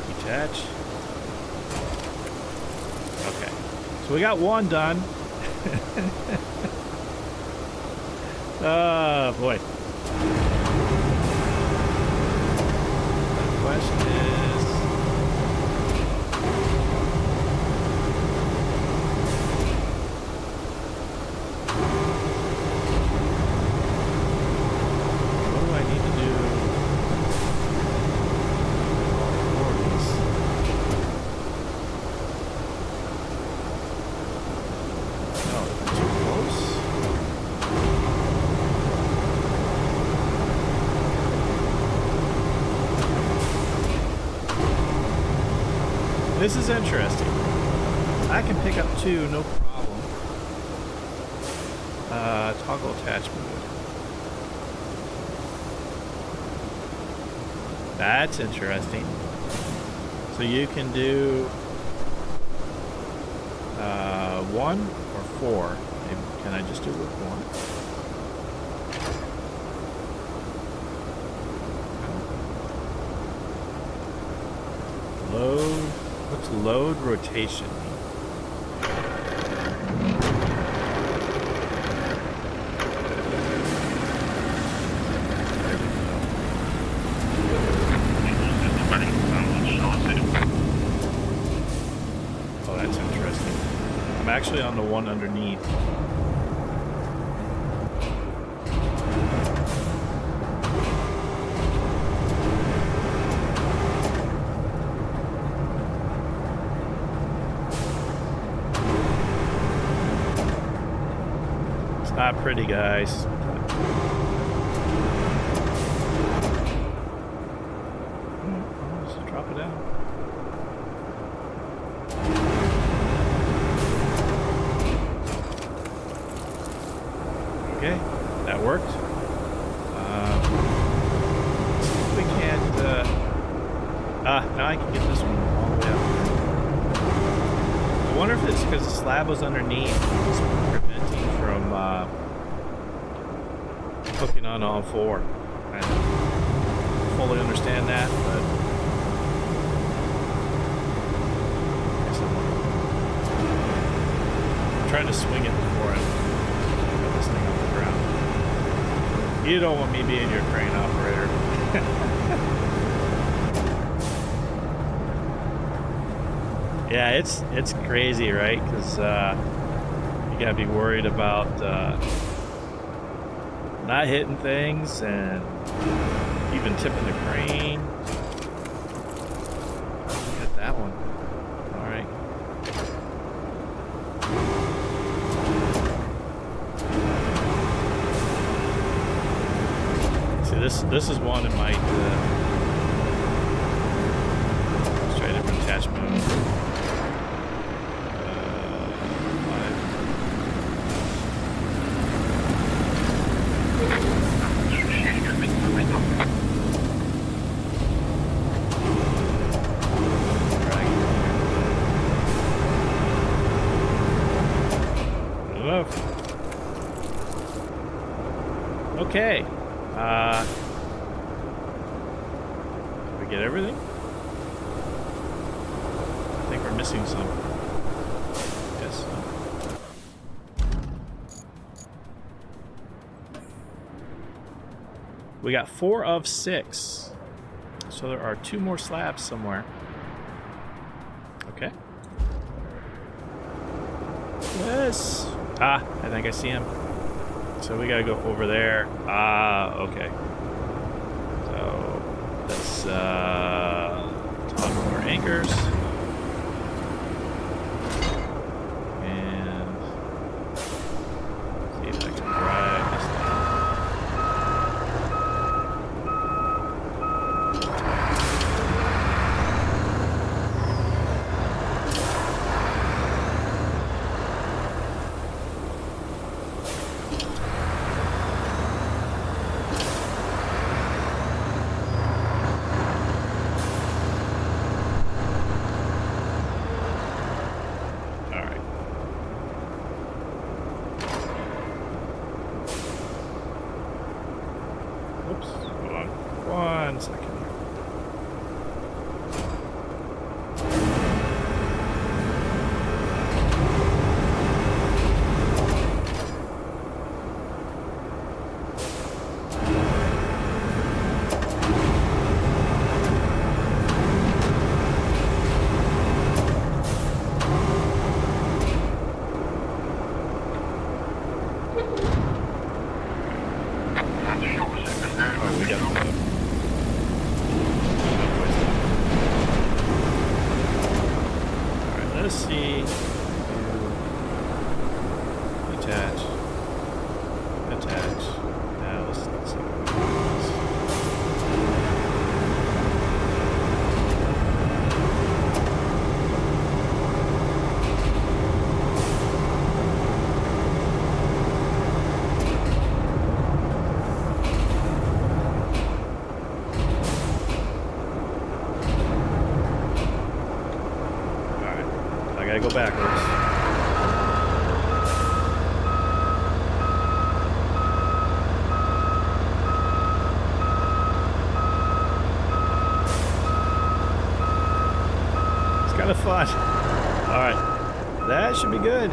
Detach. Okay. So we got one done. Oh, boy. The question is... This is interesting. I can pick up two, no problem. Toggle attachment. That's interesting. So you can do one or four. Maybe, can I just do with one? Load. What's load rotation mean? Oh, that's interesting. I'm actually on the one underneath. Not pretty, guys. Just drop it down. Okay, that worked. We can't. Now I can get this one all the way up. I wonder if it's because the slab was underneath. It's preventing from hooking on all four. I don't fully understand that, but I'm trying to swing it before I get this thing off the ground. You don't want me being your crane operator. Yeah, it's crazy, right? Because you gotta be worried about not hitting things and even tipping the crane. Look at that one. All right. See, this is one that might. Let's try a different attachment. Okay. Did we get everything? I think we're missing some. Yes. We got 4 of 6. So there are 2 more slabs somewhere. Okay. Yes. Ah, I think I see him. So we gotta go over there. Ah, okay. So let's toggle our anchors. And see if I can drive this thing. Go backwards. It's kind of fun. All right, that should be good.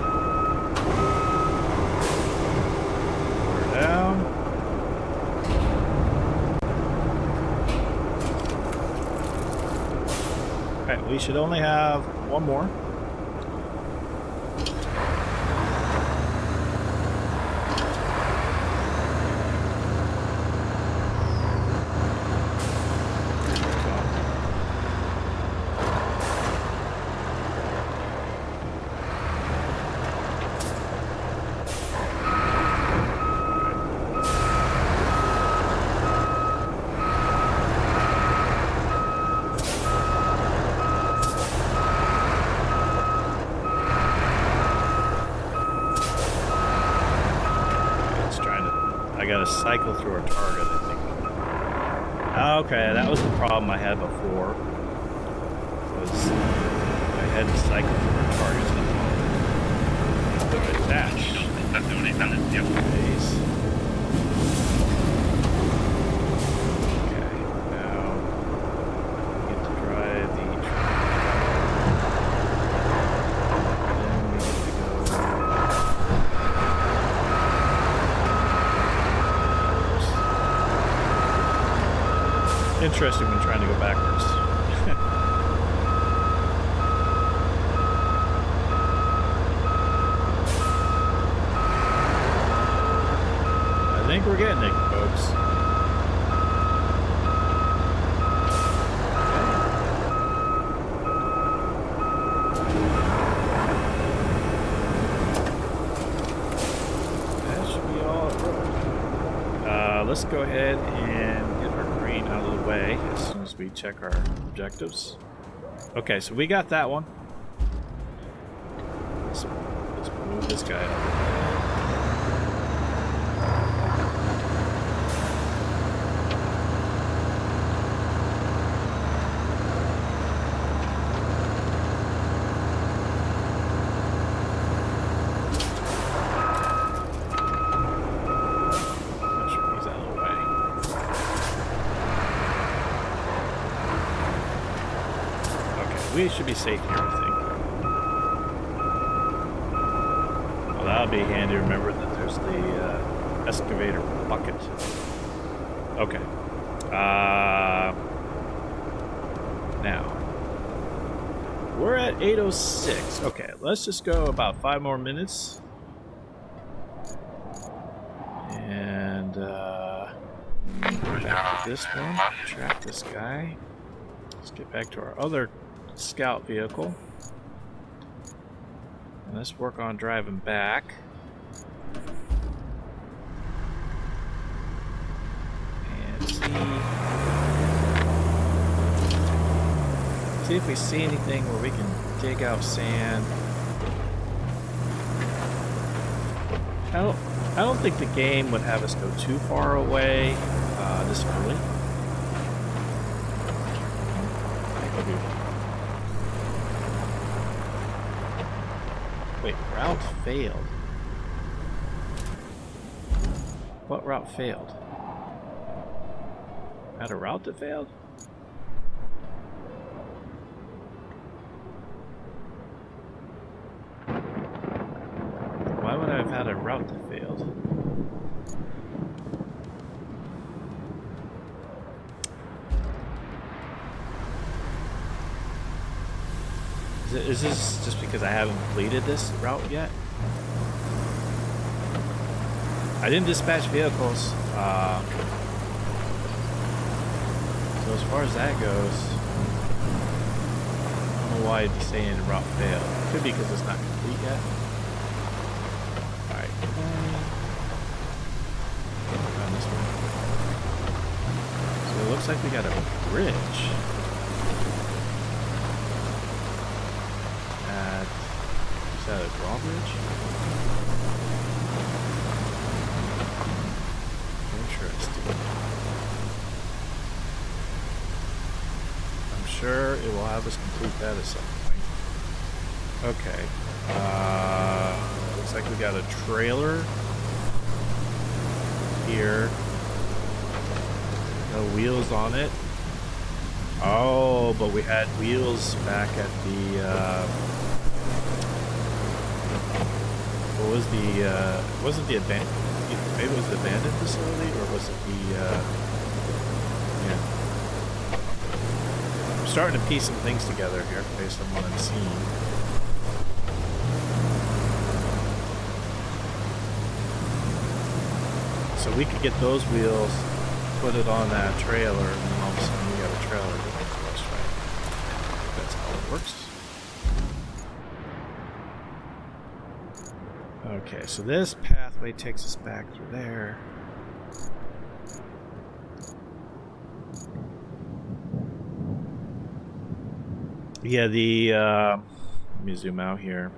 We're down. All right, we should only have one more. Cycle through our target, I think. Okay, that was the problem I had before. Was I had to cycle through our targets at the moment. Dash. Nice. Okay, now we get to drive the truck. Then we get to go. Interesting when trying to go backwards. I think we're getting it, folks. That should be all it wrote. Let's go ahead and get our green out of the way as soon as we check our objectives. Okay, so we got that one. Let's move this guy out. We should be safe here, I think. Well, that'll be handy. Remember that there's the excavator bucket. Okay. Now, we're at 8:06. Okay, let's just go about 5 more minutes. And back to this one. Track this guy. Let's get back to our other scout vehicle. And let's work on driving back. And see if we see anything where we can dig out sand. I don't think the game would have us go too far away this early. Wait, route failed. What route failed? Had a route that failed? Why would I have had a route that failed? Is this just because I haven't completed this route yet? I didn't dispatch vehicles. So as far as that goes, I don't know why it'd be saying route failed. It could be because it's not complete yet. Alright. Around this way. So it looks like we got a bridge. Is that a drawbridge? Interesting. I'm sure it will have us complete that at some point. Okay. Looks like we got a trailer here. No wheels on it. Oh, but we had wheels back at the what was the wasn't the abandoned, maybe it was the abandoned facility, or was it the yeah. I'm starting to piece some things together here based on what I'm seeing. So we could get those wheels, put it on that trailer, and then all of a sudden we got a trailer going to us, right? That's how it works. Okay, so this pathway takes us back through there. Yeah, let me zoom out here.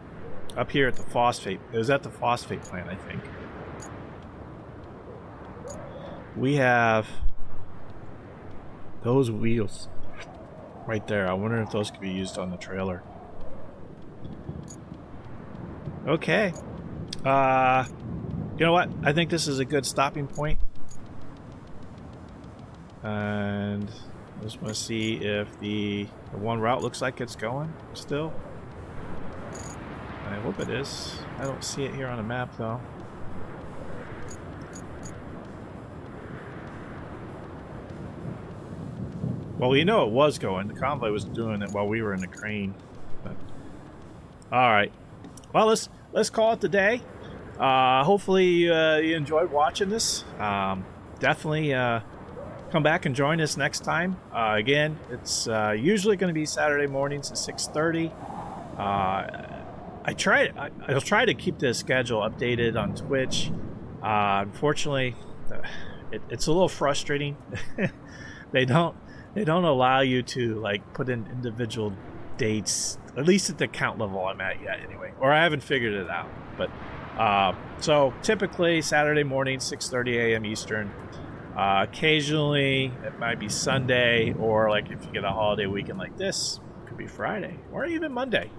Up here at the phosphate, it was at the phosphate plant, I think. We have those wheels right there. I wonder if those could be used on the trailer. Okay. You know what? I think this is a good stopping point. And I just want to see if the one route looks like it's going still. I hope it is. I don't see it here on the map though. Well, you know it was going. The convoy was doing it while we were in the crane. But, all right. Well, let's call it the day. Hopefully you enjoyed watching this. Definitely come back and join us next time. Again, it's usually going to be Saturday mornings at 6:30. I'll try to keep the schedule updated on Twitch. Unfortunately, it's a little frustrating. They don't allow you to like put in individual dates, at least at the account level I'm at yet anyway, or I haven't figured it out. But so typically Saturday morning, 6:30 a.m. Eastern. Occasionally it might be Sunday, or like if you get a holiday weekend like this, it could be Friday or even Monday.